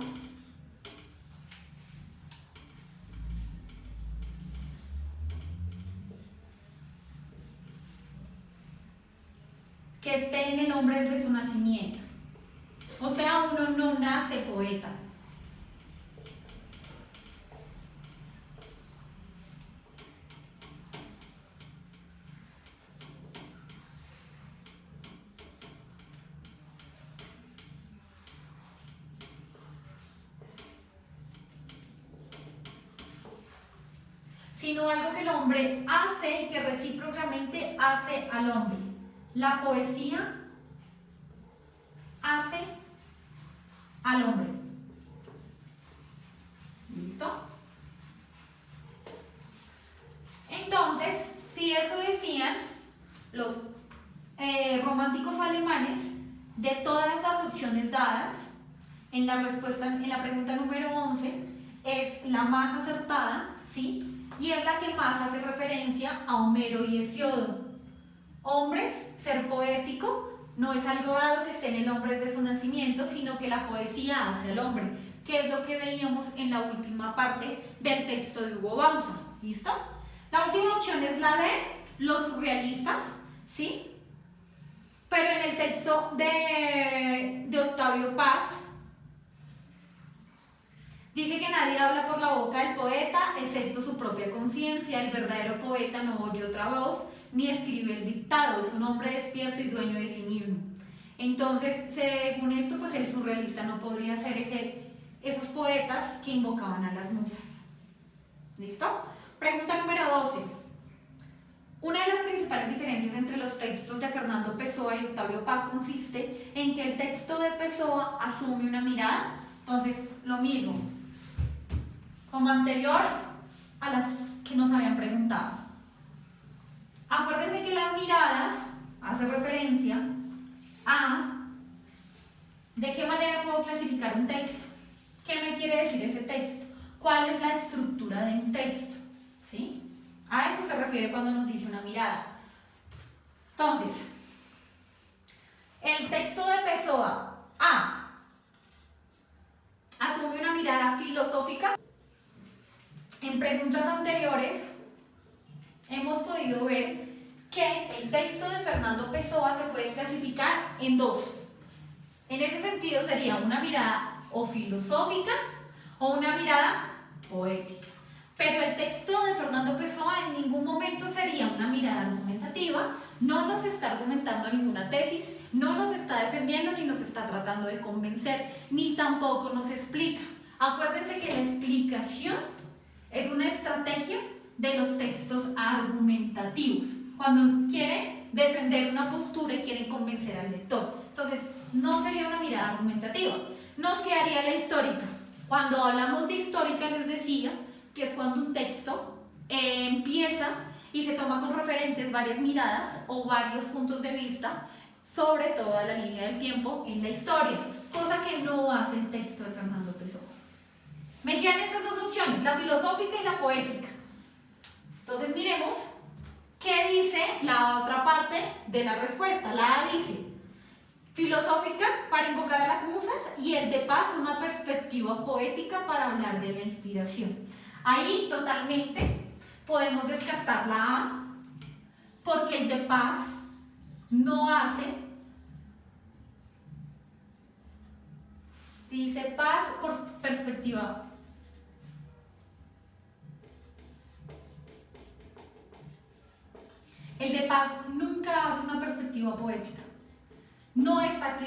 Que esté en el hombre desde su nacimiento. O sea, uno no nace poeta. Sino algo que el hombre hace y que recíprocamente hace al hombre. La poesía hace al hombre. ¿Listo? Entonces, si eso decían los románticos alemanes, de todas las opciones dadas, en la respuesta, en la pregunta número 11, es la más acertada, ¿sí? Y es la que más hace referencia a Homero y Hesíodo. Hombres, ser poético, no es algo dado que esté en el hombre desde su nacimiento, sino que la poesía hace al hombre, que es lo que veíamos en la última parte del texto de Hugo Bauza. ¿Listo? La última opción es la de los surrealistas, ¿sí? Pero en el texto de Octavio Paz Dice que nadie habla por la boca del poeta, excepto su propia conciencia. El verdadero poeta no oye otra voz, ni escribe el dictado, es un hombre despierto y dueño de sí mismo. Entonces, según esto, pues el surrealista no podría ser esos poetas que invocaban a las musas. ¿Listo? Pregunta número 12. Una de las principales diferencias entre los textos de Fernando Pessoa y Octavio Paz consiste en que el texto de Pessoa asume una mirada. Entonces, lo mismo, como anterior a las que nos habían preguntado. Acuérdense que las miradas hace referencia a de qué manera puedo clasificar un texto. ¿Qué me quiere decir ese texto? ¿Cuál es la estructura de un texto? ¿Sí? A eso se refiere cuando nos dice una mirada. Entonces, el texto de Pessoa asume una mirada filosófica. En preguntas anteriores hemos podido ver que el texto de Fernando Pessoa se puede clasificar en dos. En ese sentido sería una mirada o filosófica o una mirada poética. Pero el texto de Fernando Pessoa en ningún momento sería una mirada argumentativa, no nos está argumentando ninguna tesis, no nos está defendiendo ni nos está tratando de convencer, ni tampoco nos explica. Acuérdense que la explicación es una estrategia de los textos argumentativos, cuando quiere defender una postura y quieren convencer al lector. Entonces, no sería una mirada argumentativa. Nos quedaría la histórica. Cuando hablamos de histórica les decía que es cuando un texto empieza y se toma con referentes varias miradas o varios puntos de vista sobre toda la línea del tiempo en la historia, cosa que no hace el texto de Fernando Pessoa. Me quedan estas dos opciones, la filosófica y la poética. Entonces miremos qué dice la otra parte de la respuesta. La A dice filosófica para invocar a las musas y el de Paz una perspectiva poética para hablar de la inspiración. Ahí totalmente podemos descartar la A porque el de Paz no hace, dice Paz por perspectiva. El de Paz nunca hace una perspectiva poética. No está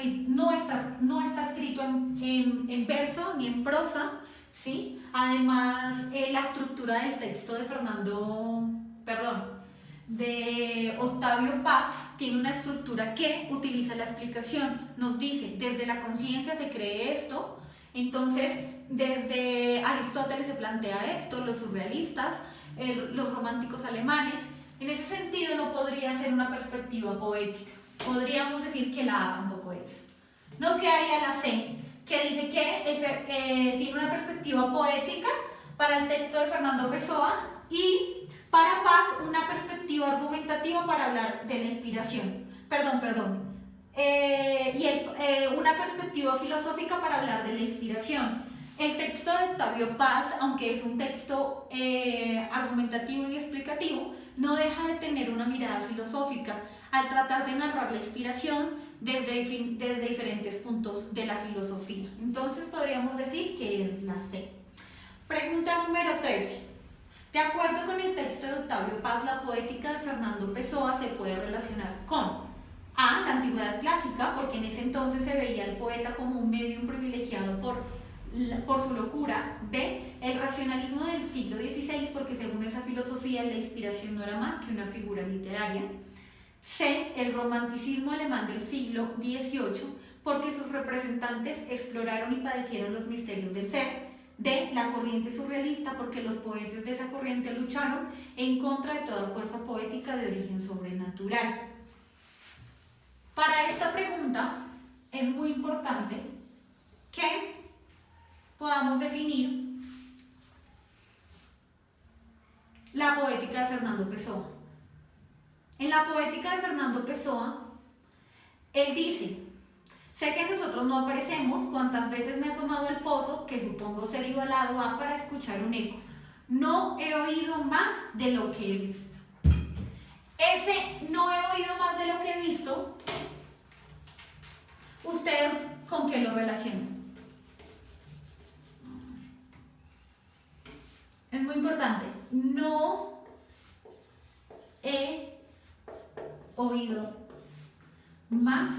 escrito en verso ni en prosa, ¿sí? Además, la estructura del texto de Octavio Paz tiene una estructura que utiliza la explicación. Nos dice, desde la conciencia se cree esto, entonces desde Aristóteles se plantea esto, los surrealistas, los románticos alemanes. En ese sentido no podría ser una perspectiva poética. Podríamos decir que la A tampoco es. Nos quedaría la C, que dice que tiene una perspectiva poética para el texto de Fernando Pessoa y para Paz una perspectiva argumentativa para hablar de la inspiración. Una perspectiva filosófica para hablar de la inspiración. El texto de Octavio Paz, aunque es un texto argumentativo y explicativo, no deja de tener una mirada filosófica al tratar de narrar la inspiración desde diferentes puntos de la filosofía. Entonces podríamos decir que es la C. Pregunta número 13. De acuerdo con el texto de Octavio Paz, la poética de Fernando Pessoa se puede relacionar con A, la antigüedad clásica, porque en ese entonces se veía al poeta como un medium privilegiado por su locura. B, el racionalismo del siglo XVI, porque según esa filosofía la inspiración no era más que una figura literaria. C, el romanticismo alemán del siglo XVIII, porque sus representantes exploraron y padecieron los misterios del ser. D, la corriente surrealista, porque los poetas de esa corriente lucharon en contra de toda fuerza poética de origen sobrenatural. Para esta pregunta es muy importante que podamos definir la poética de Fernando Pessoa. En la poética de Fernando Pessoa, él dice: sé que nosotros no aparecemos, cuantas veces me he asomado al pozo, que supongo ser igualado a para escuchar un eco. No he oído más de lo que he visto. Ese no he oído más de lo que he visto, ¿ustedes con qué lo relacionan? no he oído más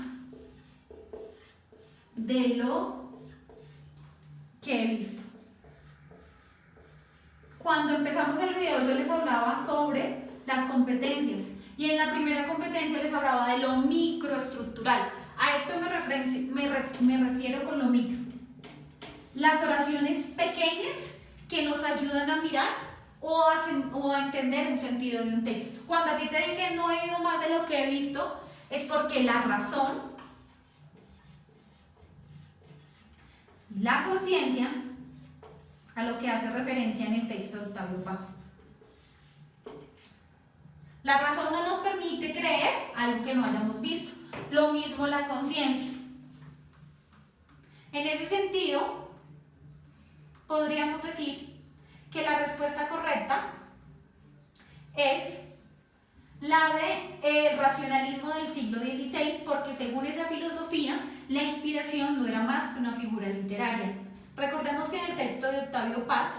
de lo que he visto. Cuando empezamos el video yo les hablaba sobre las competencias y en la primera competencia les hablaba de lo microestructural. A esto me refiero con lo micro. Las oraciones pequeñas que nos ayudan a mirar o a entender un sentido de un texto. Cuando a ti te dicen no he oído más de lo que he visto, es porque la razón, la conciencia, a lo que hace referencia en el texto de Octavio Paz. La razón no nos permite creer algo que no hayamos visto. Lo mismo la conciencia. En ese sentido, podríamos decir que la respuesta correcta es la del racionalismo del siglo XVI, porque según esa filosofía, la inspiración no era más que una figura literaria. Recordemos que en el texto de Octavio Paz,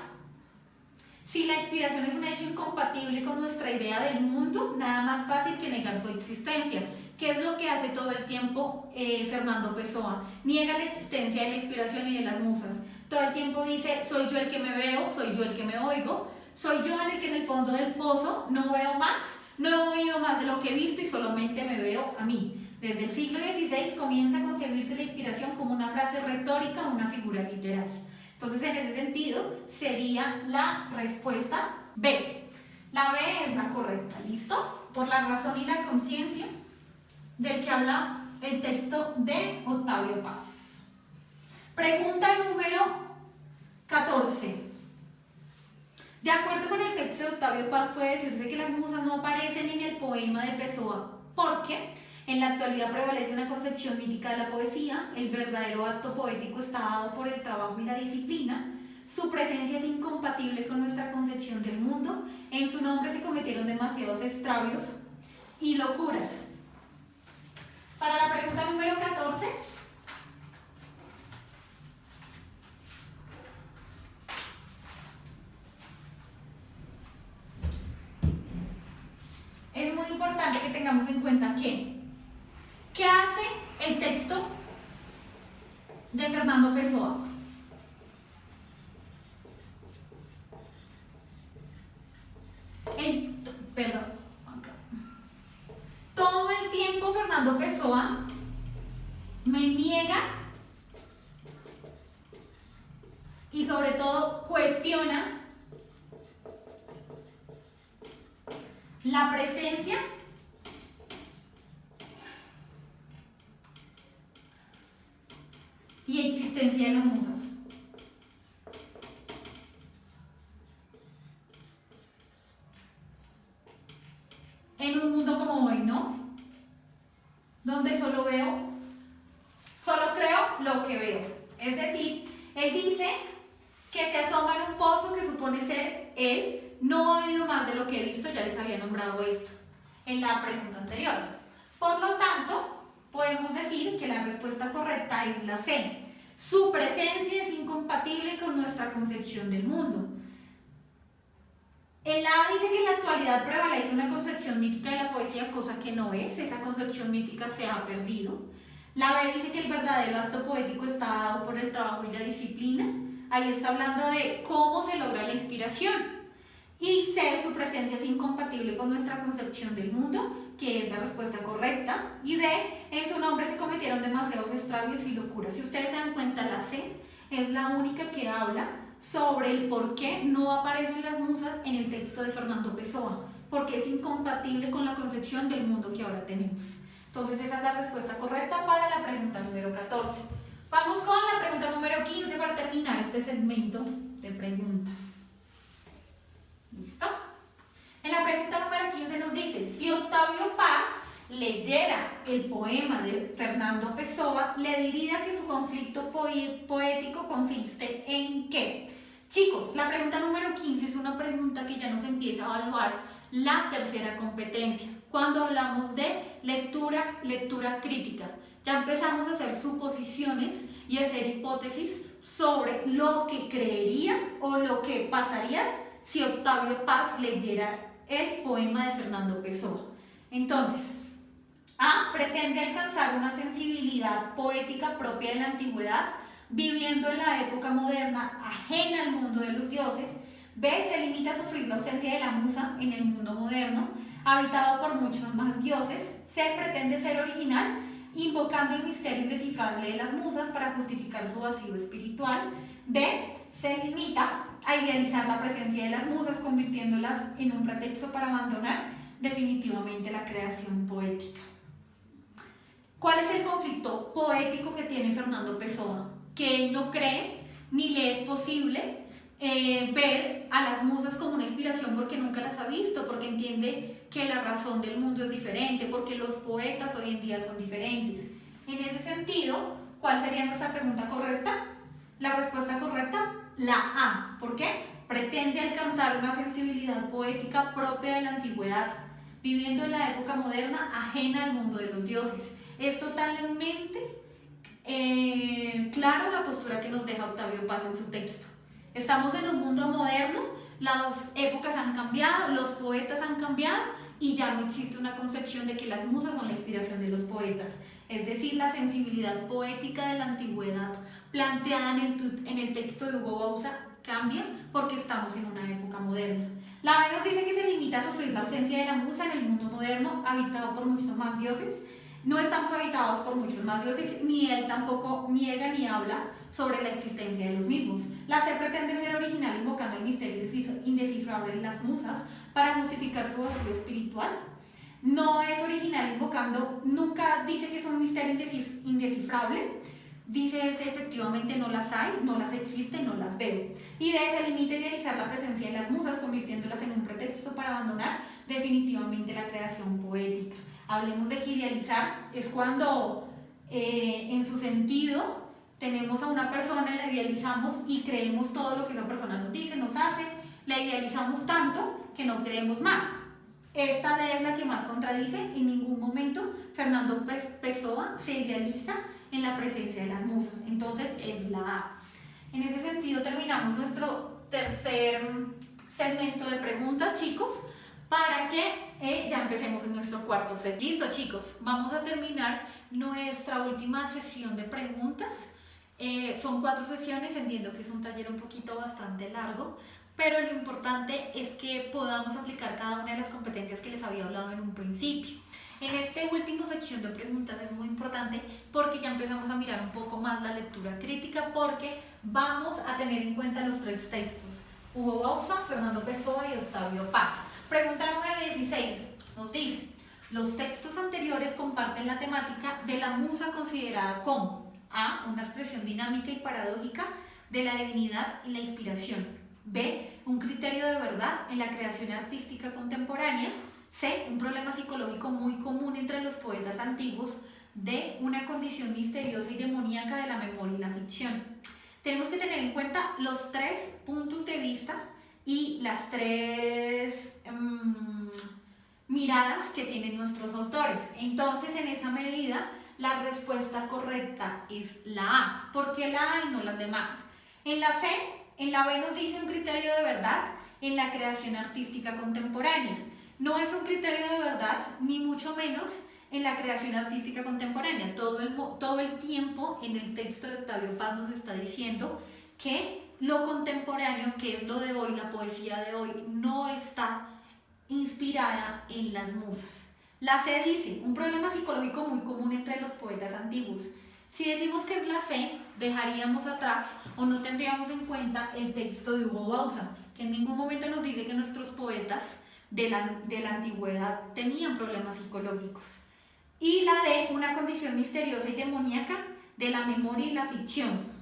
si la inspiración es un hecho incompatible con nuestra idea del mundo, nada más fácil que negar su existencia. ¿Qué es lo que hace todo el tiempo Fernando Pessoa? Niega la existencia de la inspiración y de las musas. Todo el tiempo dice, soy yo el que me veo, soy yo el que me oigo, soy yo en el que en el fondo del pozo no veo más, no he oído más de lo que he visto y solamente me veo a mí. Desde el siglo XVI comienza a concebirse la inspiración como una frase retórica o una figura literaria. Entonces, en ese sentido, sería la respuesta B. La B es la correcta, ¿listo? Por la razón y la conciencia del que habla el texto de Octavio Paz. Pregunta número 14. De acuerdo con el texto de Octavio Paz, puede decirse que las musas no aparecen en el poema de Pessoa, porque en la actualidad prevalece una concepción mítica de la poesía, el verdadero acto poético está dado por el trabajo y la disciplina, su presencia es incompatible con nuestra concepción del mundo, en su nombre se cometieron demasiados extravios y locuras. Para la pregunta número 14, es muy importante que tengamos en cuenta que ¿qué hace el texto de Fernando Pessoa? Todo el tiempo Fernando Pessoa me niega y sobre todo cuestiona la presencia y existencia de las musas. En un mundo como hoy, ¿no? Donde solo creo lo que veo. Es decir, él dice que se asoma en un pozo que supone ser él, no he oído más de lo que he visto, ya les había nombrado esto en la pregunta anterior. Por lo tanto, podemos decir que la respuesta correcta es la C. Su presencia es incompatible con nuestra concepción del mundo. El A dice que en la actualidad prevalece una concepción mítica de la poesía, cosa que no es, esa concepción mítica se ha perdido. La B dice que el verdadero acto poético está dado por el trabajo y la disciplina. Ahí está hablando de cómo se logra la inspiración. Y C, su presencia es incompatible con nuestra concepción del mundo, que es la respuesta correcta. Y D, en su nombre se cometieron demasiados extravios y locuras. Si ustedes se dan cuenta, la C es la única que habla sobre el por qué no aparecen las musas en el texto de Fernando Pessoa, porque es incompatible con la concepción del mundo que ahora tenemos. Entonces esa es la respuesta correcta para la pregunta número 14. Vamos con la pregunta número 15 para terminar este segmento de preguntas. ¿Listo? En la pregunta número 15 nos dice, si Octavio Paz leyera el poema de Fernando Pessoa, le diría que su conflicto poético consiste en ¿qué? Chicos, la pregunta número 15 es una pregunta que ya nos empieza a evaluar la tercera competencia. Cuando hablamos de lectura crítica, ya empezamos a hacer suposiciones y a hacer hipótesis sobre lo que creería o lo que pasaría si Octavio Paz leyera el poema de Fernando Pessoa. Entonces, A. Pretende alcanzar una sensibilidad poética propia de la antigüedad, viviendo en la época moderna, ajena al mundo de los dioses. B. Se limita a sufrir la ausencia de la musa en el mundo moderno, habitado por muchos más dioses. C. Pretende ser original, invocando el misterio indescifrable de las musas para justificar su vacío espiritual. D. Se limita a idealizar la presencia de las musas, convirtiéndolas en un pretexto para abandonar definitivamente la creación poética. ¿Cuál es el conflicto poético que tiene Fernando Pessoa? Que él no cree ni le es posible ver a las musas como una inspiración porque nunca las ha visto, porque entiende que la razón del mundo es diferente, porque los poetas hoy en día son diferentes. En ese sentido, ¿cuál sería nuestra pregunta correcta? La respuesta correcta, la A. ¿Por qué? Pretende alcanzar una sensibilidad poética propia de la antigüedad, viviendo en la época moderna, ajena al mundo de los dioses. Es totalmente claro la postura que nos deja Octavio Paz en su texto. Estamos en un mundo moderno, las épocas han cambiado, los poetas han cambiado y ya no existe una concepción de que las musas son la inspiración de los poetas. Es decir, la sensibilidad poética de la antigüedad planteada en el texto de Hugo Bauza cambia porque estamos en una época moderna. La B nos dice que se limita a sufrir la ausencia de la musa en el mundo moderno, habitado por muchos más dioses. No estamos habitados por muchos más dioses, ni él tampoco niega ni habla sobre la existencia de los mismos. La C pretende ser original invocando el misterio indescifrable de las musas para justificar su vacío espiritual. No es original invocando, nunca dice que es un misterio indescifrable, dice efectivamente no las hay, no las existen, no las veo. Y D se limita a idealizar la presencia de las musas, convirtiéndolas en un pretexto para abandonar definitivamente la creación poética. Hablemos de que idealizar es cuando en su sentido tenemos a una persona, la idealizamos y creemos todo lo que esa persona nos dice, nos hace, la idealizamos tanto que no creemos más. Esta D es la que más contradice. En ningún momento Fernando Pessoa se idealiza en la presencia de las musas, entonces es la A. En ese sentido terminamos nuestro tercer segmento de preguntas, chicos, para que ya empecemos en nuestro cuarto set. Listo, chicos, vamos a terminar nuestra última sesión de preguntas. Son 4 sesiones, entiendo que es un taller un poquito bastante largo, pero lo importante es que podamos aplicar cada una de las competencias que les había hablado en un principio. En esta última sección de preguntas es muy importante porque ya empezamos a mirar un poco más la lectura crítica, porque vamos a tener en cuenta los 3 textos: Hugo Bauza, Fernando Pessoa y Octavio Paz. Pregunta número 16 nos dice: los textos anteriores comparten la temática de la musa considerada como A. Una expresión dinámica y paradójica de la divinidad y la inspiración. B. Un criterio de verdad en la creación artística contemporánea. C. Un problema psicológico muy común entre los poetas antiguos. D. Una condición misteriosa y demoníaca de la memoria y la ficción. Tenemos que tener en cuenta los 3 puntos de vista y las 3 miradas que tienen nuestros autores. Entonces, en esa medida, la respuesta correcta es la A. ¿Por qué la A y no las demás? En la C, en la B nos dice un criterio de verdad en la creación artística contemporánea. No es un criterio de verdad, ni mucho menos en la creación artística contemporánea. Todo el tiempo en el texto de Octavio Paz nos está diciendo que lo contemporáneo, que es lo de hoy, la poesía de hoy, no está inspirada en las musas. La C dice, un problema psicológico muy común entre los poetas antiguos. Si decimos que es la C, dejaríamos atrás o no tendríamos en cuenta el texto de Hugo Bauza, que en ningún momento nos dice que nuestros poetas de la antigüedad tenían problemas psicológicos. Y la D, una condición misteriosa y demoníaca de la memoria y la ficción.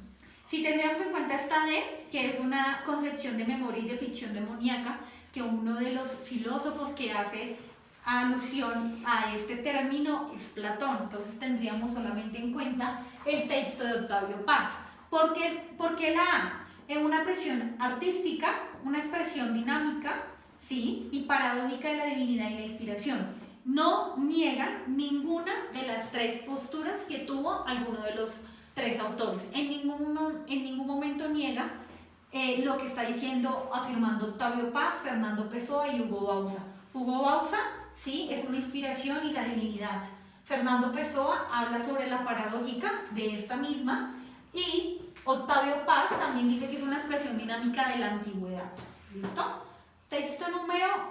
Si tendríamos en cuenta esta D, que es una concepción de memoria y de ficción demoníaca, que uno de los filósofos que hace alusión a este término es Platón, entonces tendríamos solamente en cuenta el texto de Octavio Paz. ¿Por qué la A? En una expresión artística, una expresión dinámica, ¿sí?, y paradójica de la divinidad y la inspiración. No niega ninguna de las 3 posturas que tuvo alguno de los 3 autores. En ningún momento niega lo que está diciendo, afirmando Octavio Paz, Fernando Pessoa y Hugo Bauza. Hugo Bauza, sí, es una inspiración y la divinidad. Fernando Pessoa habla sobre la paradójica de esta misma y Octavio Paz también dice que es una expresión dinámica de la antigüedad. ¿Listo?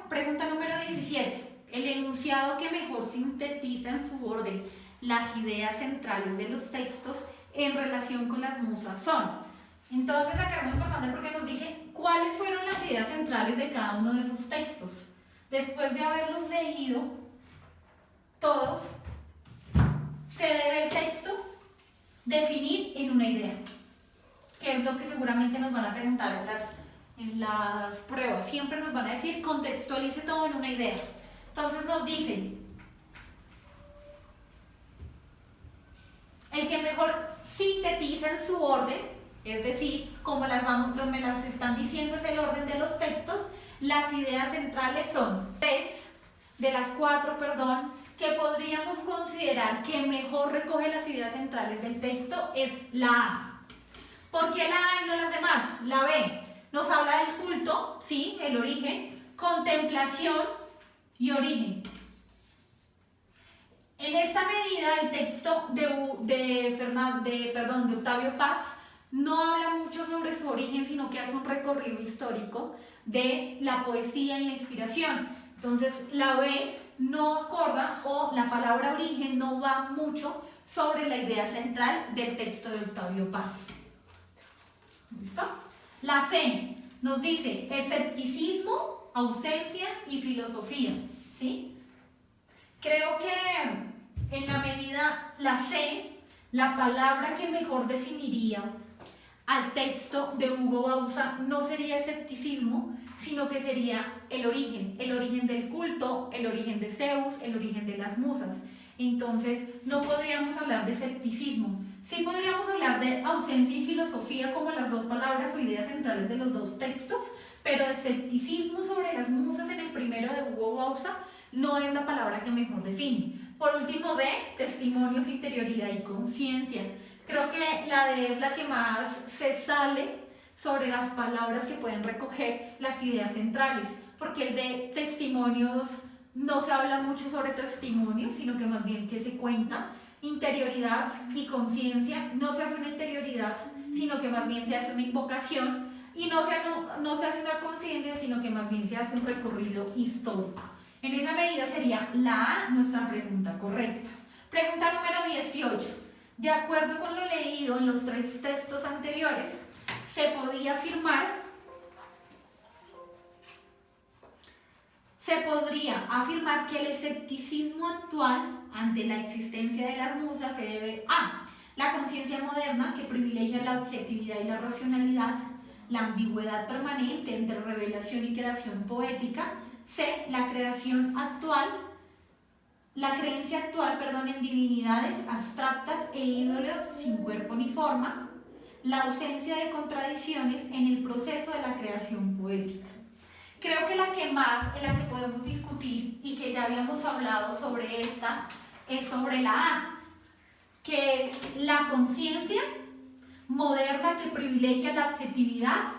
Pregunta número 17. El enunciado que mejor sintetiza en su orden las ideas centrales de los textos en relación con las musas son. Entonces acá es muy importante porque nos dice cuáles fueron las ideas centrales de cada uno de esos textos. Después de haberlos leído todos, se debe el texto definir en una idea, que es lo que seguramente nos van a preguntar en las pruebas. Siempre nos van a decir contextualice todo en una idea. Entonces nos dicen, el que mejor sintetiza en su orden, es decir, como me las están diciendo es el orden de los textos, las ideas centrales son 3 de las 4, que podríamos considerar que mejor recoge las ideas centrales del texto es la A. ¿Por qué la A y no las demás? La B nos habla del culto, sí, el origen, contemplación y origen. En esta medida el texto de Octavio Paz no habla mucho sobre su origen, sino que hace un recorrido histórico de la poesía y la inspiración. Entonces la B no acorda o la palabra origen no va mucho sobre la idea central del texto de Octavio Paz. ¿Listo? La C nos dice escepticismo, ausencia y filosofía, ¿sí? Creo que en la medida, la C, la palabra que mejor definiría al texto de Hugo Bauza no sería escepticismo, sino que sería el origen del culto, el origen de Zeus, el origen de las musas. Entonces, no podríamos hablar de escepticismo. Sí podríamos hablar de ausencia y filosofía como las dos palabras o ideas centrales de los dos textos, pero escepticismo sobre las musas en el primero de Hugo Bauza no es la palabra que mejor define. Por último, D, testimonios, interioridad y conciencia. Creo que la D es la que más se sale sobre las palabras que pueden recoger las ideas centrales, porque el de testimonios no se habla mucho sobre testimonios, sino que más bien que se cuenta. Interioridad y conciencia, no se hace una interioridad, sino que más bien se hace una invocación, y no se hace una conciencia, sino que más bien se hace un recorrido histórico. En esa medida sería la A nuestra pregunta correcta. Pregunta número 18. De acuerdo con lo leído en los 3 textos anteriores, se podría afirmar que el escepticismo actual ante la existencia de las musas se debe a la conciencia moderna que privilegia la objetividad y la racionalidad, la ambigüedad permanente entre revelación y creación poética. C, la creencia actual, en divinidades abstractas e ídolos sin cuerpo ni forma, la ausencia de contradicciones en el proceso de la creación poética. Creo que la que más, en la que podemos discutir y que ya habíamos hablado sobre esta, es sobre la A, que es la conciencia moderna que privilegia la objetividad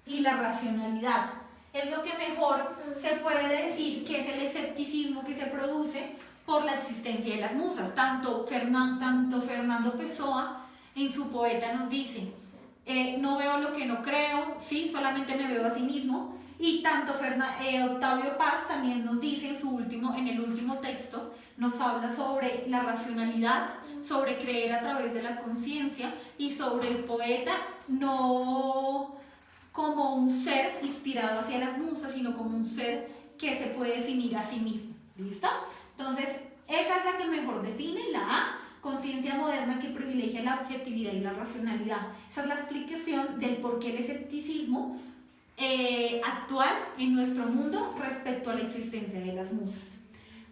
y la racionalidad. Es lo que mejor se puede decir que es el escepticismo que se produce por la existencia de las musas. Tanto Fernando Pessoa en su poeta nos dice, no veo lo que no creo, ¿sí? Solamente me veo a sí mismo. Y tanto Octavio Paz también nos dice en el último texto, nos habla sobre la racionalidad, sobre creer a través de la conciencia y sobre el poeta no como un ser inspirado hacia las musas, sino como un ser que se puede definir a sí mismo. ¿Listo? Entonces, esa es la que mejor define, la A, conciencia moderna que privilegia la objetividad y la racionalidad. Esa es la explicación del por qué el escepticismo actual en nuestro mundo respecto a la existencia de las musas.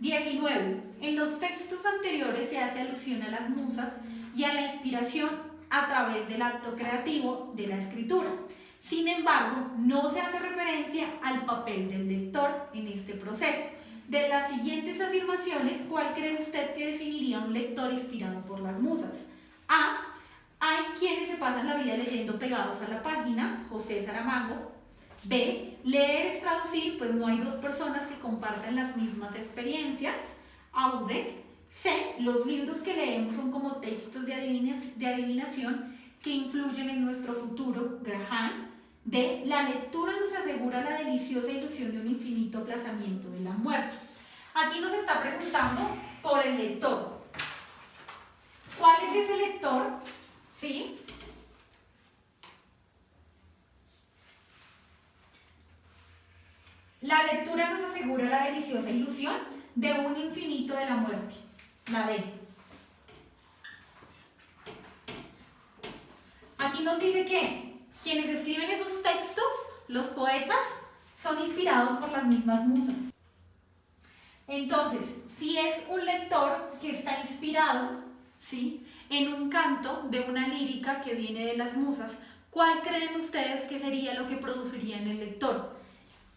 19. En los textos anteriores se hace alusión a las musas y a la inspiración a través del acto creativo de la escritura. Sin embargo, no se hace referencia al papel del lector en este proceso. De las siguientes afirmaciones, ¿cuál cree usted que definiría un lector inspirado por las musas? A. Hay quienes se pasan la vida leyendo pegados a la página, José Saramago. B, leer es traducir, pues no hay dos personas que compartan las mismas experiencias, Aude. C, los libros que leemos son como textos de adivinación que influyen en nuestro futuro, Graham. D, la lectura nos asegura la deliciosa ilusión de un infinito aplazamiento de la muerte. Aquí nos está preguntando por el lector. ¿Cuál es ese lector? ¿Sí? La lectura nos asegura la deliciosa ilusión de un infinito de la muerte. La D. Aquí nos dice que quienes escriben esos textos, los poetas, son inspirados por las mismas musas. Entonces, si es un lector que está inspirado, ¿sí?, en un canto de una lírica que viene de las musas, ¿cuál creen ustedes que sería lo que produciría en el lector?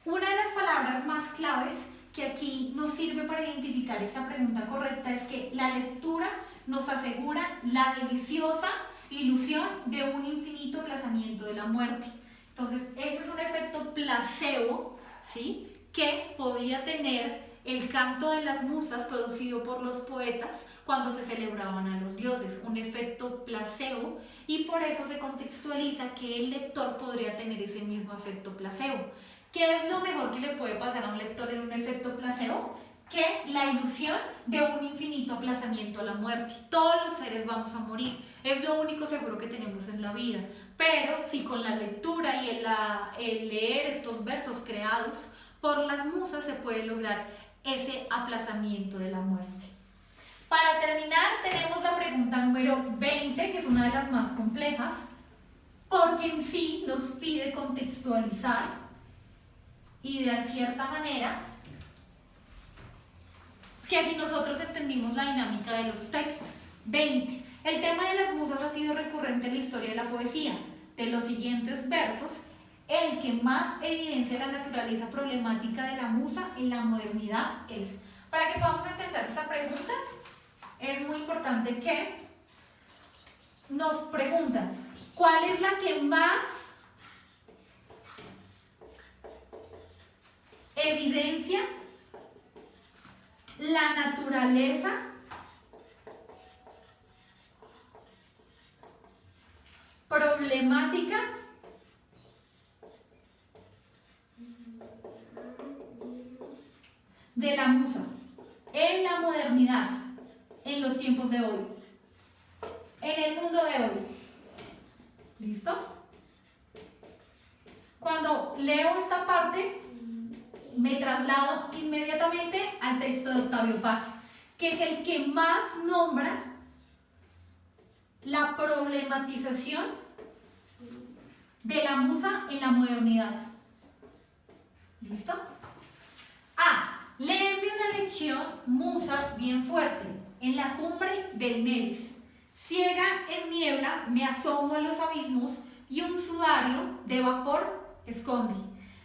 Una de las palabras más claves que aquí nos sirve para identificar esta pregunta correcta es que la lectura nos asegura la deliciosa ilusión de un infinito aplazamiento de la muerte. Entonces, eso es un efecto placebo, ¿sí?, que podía tener el canto de las musas producido por los poetas cuando se celebraban a los dioses, un efecto placebo, y por eso se contextualiza que el lector podría tener ese mismo efecto placebo. ¿Qué es lo mejor que le puede pasar a un lector en un efecto placebo? Que la ilusión de un infinito aplazamiento a la muerte. Todos los seres vamos a morir, es lo único seguro que tenemos en la vida, pero si con la lectura y el leer estos versos creados por las musas se puede lograr ese aplazamiento de la muerte. Para terminar, tenemos la pregunta número 20, que es una de las más complejas, porque en sí nos pide contextualizar y de cierta manera que si nosotros entendimos la dinámica de los textos. 20. El tema de las musas ha sido recurrente en la historia de la poesía. De los siguientes versos, el que más evidencia la naturaleza problemática de la musa en la modernidad es. Para que podamos entender esta pregunta, es muy importante que nos preguntan, ¿cuál es la que más evidencia la naturaleza problemática de la musa en la modernidad, en los tiempos de hoy, en el mundo de hoy? ¿Listo? Cuando leo esta parte, me traslado inmediatamente al texto de Octavio Paz, que es el que más nombra la problematización de la musa en la modernidad. ¿Listo? A. Léeme una lección musa bien fuerte, en la cumbre del Nevis. Ciega en niebla me asomo a los abismos y un sudario de vapor esconde.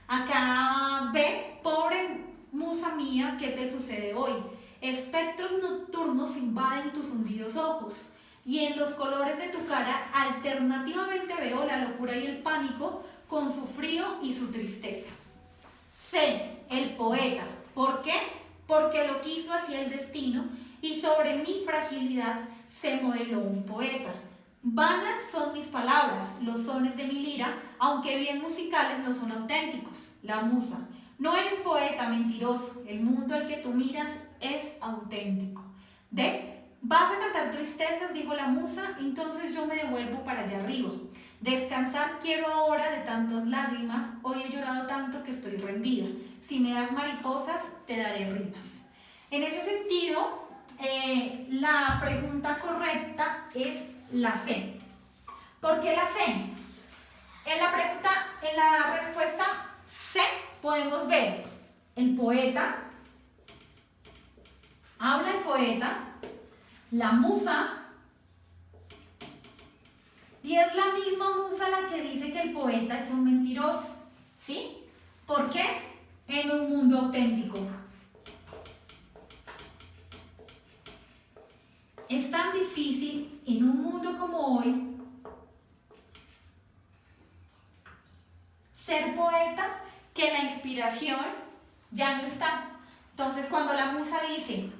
Acá B. Pobre musa mía, ¿qué te sucede hoy? Espectros nocturnos invaden tus hundidos ojos y en los colores de tu cara alternativamente veo la locura y el pánico con su frío y su tristeza. C. El poeta. ¿Por qué? Porque lo quiso así el destino y sobre mi fragilidad se modeló un poeta. Vanas son mis palabras, los sones de mi lira, aunque bien musicales no son auténticos. La musa. No eres poeta, mentiroso, el mundo al que tú miras es auténtico. D. Vas a cantar tristezas, dijo la musa, entonces yo me devuelvo para allá arriba. Descansar quiero ahora de tantas lágrimas, hoy he llorado tanto que estoy rendida. Si me das mariposas, te daré rimas. En ese sentido, la pregunta correcta es la C. ¿Por qué la C? En la respuesta C podemos ver el poeta, habla el poeta, la musa, y es la misma musa la que dice que el poeta es un mentiroso, ¿sí? ¿Por qué? En un mundo auténtico. Es tan difícil en un mundo como hoy que la inspiración ya no está. Entonces, cuando la musa dice,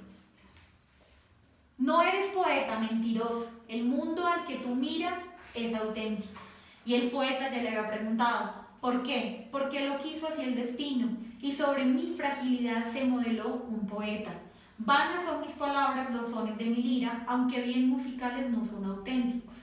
no eres poeta, mentiroso, el mundo al que tú miras es auténtico. Y el poeta ya le había preguntado, ¿por qué? Porque lo quiso así el destino, y sobre mi fragilidad se modeló un poeta. Vanas son mis palabras, los sones de mi lira, aunque bien musicales no son auténticos.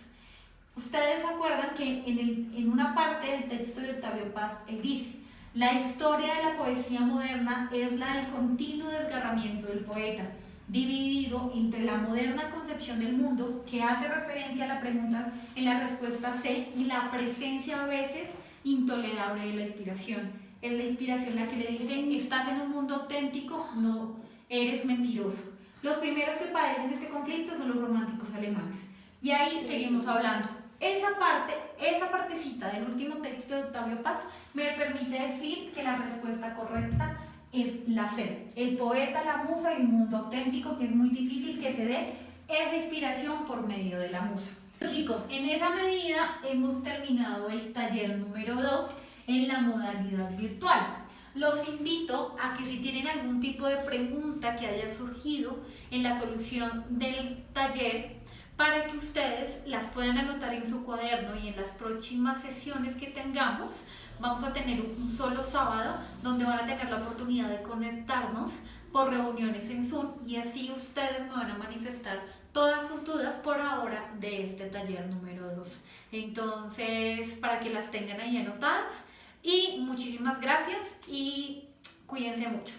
Ustedes se acuerdan que en una parte del texto de Octavio Paz, él dice, la historia de la poesía moderna es la del continuo desgarramiento del poeta, dividido entre la moderna concepción del mundo, que hace referencia a la pregunta en la respuesta C, y la presencia a veces intolerable de la inspiración. Es la inspiración la que le dice, estás en un mundo auténtico, no eres mentiroso. Los primeros que padecen este conflicto son los románticos alemanes. Y ahí seguimos hablando. Esa partecita del último texto de Octavio Paz me permite decir que la respuesta correcta es la C. El poeta, la musa y un mundo auténtico, que es muy difícil que se dé esa inspiración por medio de la musa. Chicos, en esa medida hemos terminado el taller número 2 en la modalidad virtual. Los invito a que si tienen algún tipo de pregunta que haya surgido en la solución del taller, para que ustedes las puedan anotar en su cuaderno, y en las próximas sesiones que tengamos vamos a tener un solo sábado donde van a tener la oportunidad de conectarnos por reuniones en Zoom, y así ustedes me van a manifestar todas sus dudas por ahora de este taller número 2. Entonces, para que las tengan ahí anotadas, y muchísimas gracias y cuídense mucho.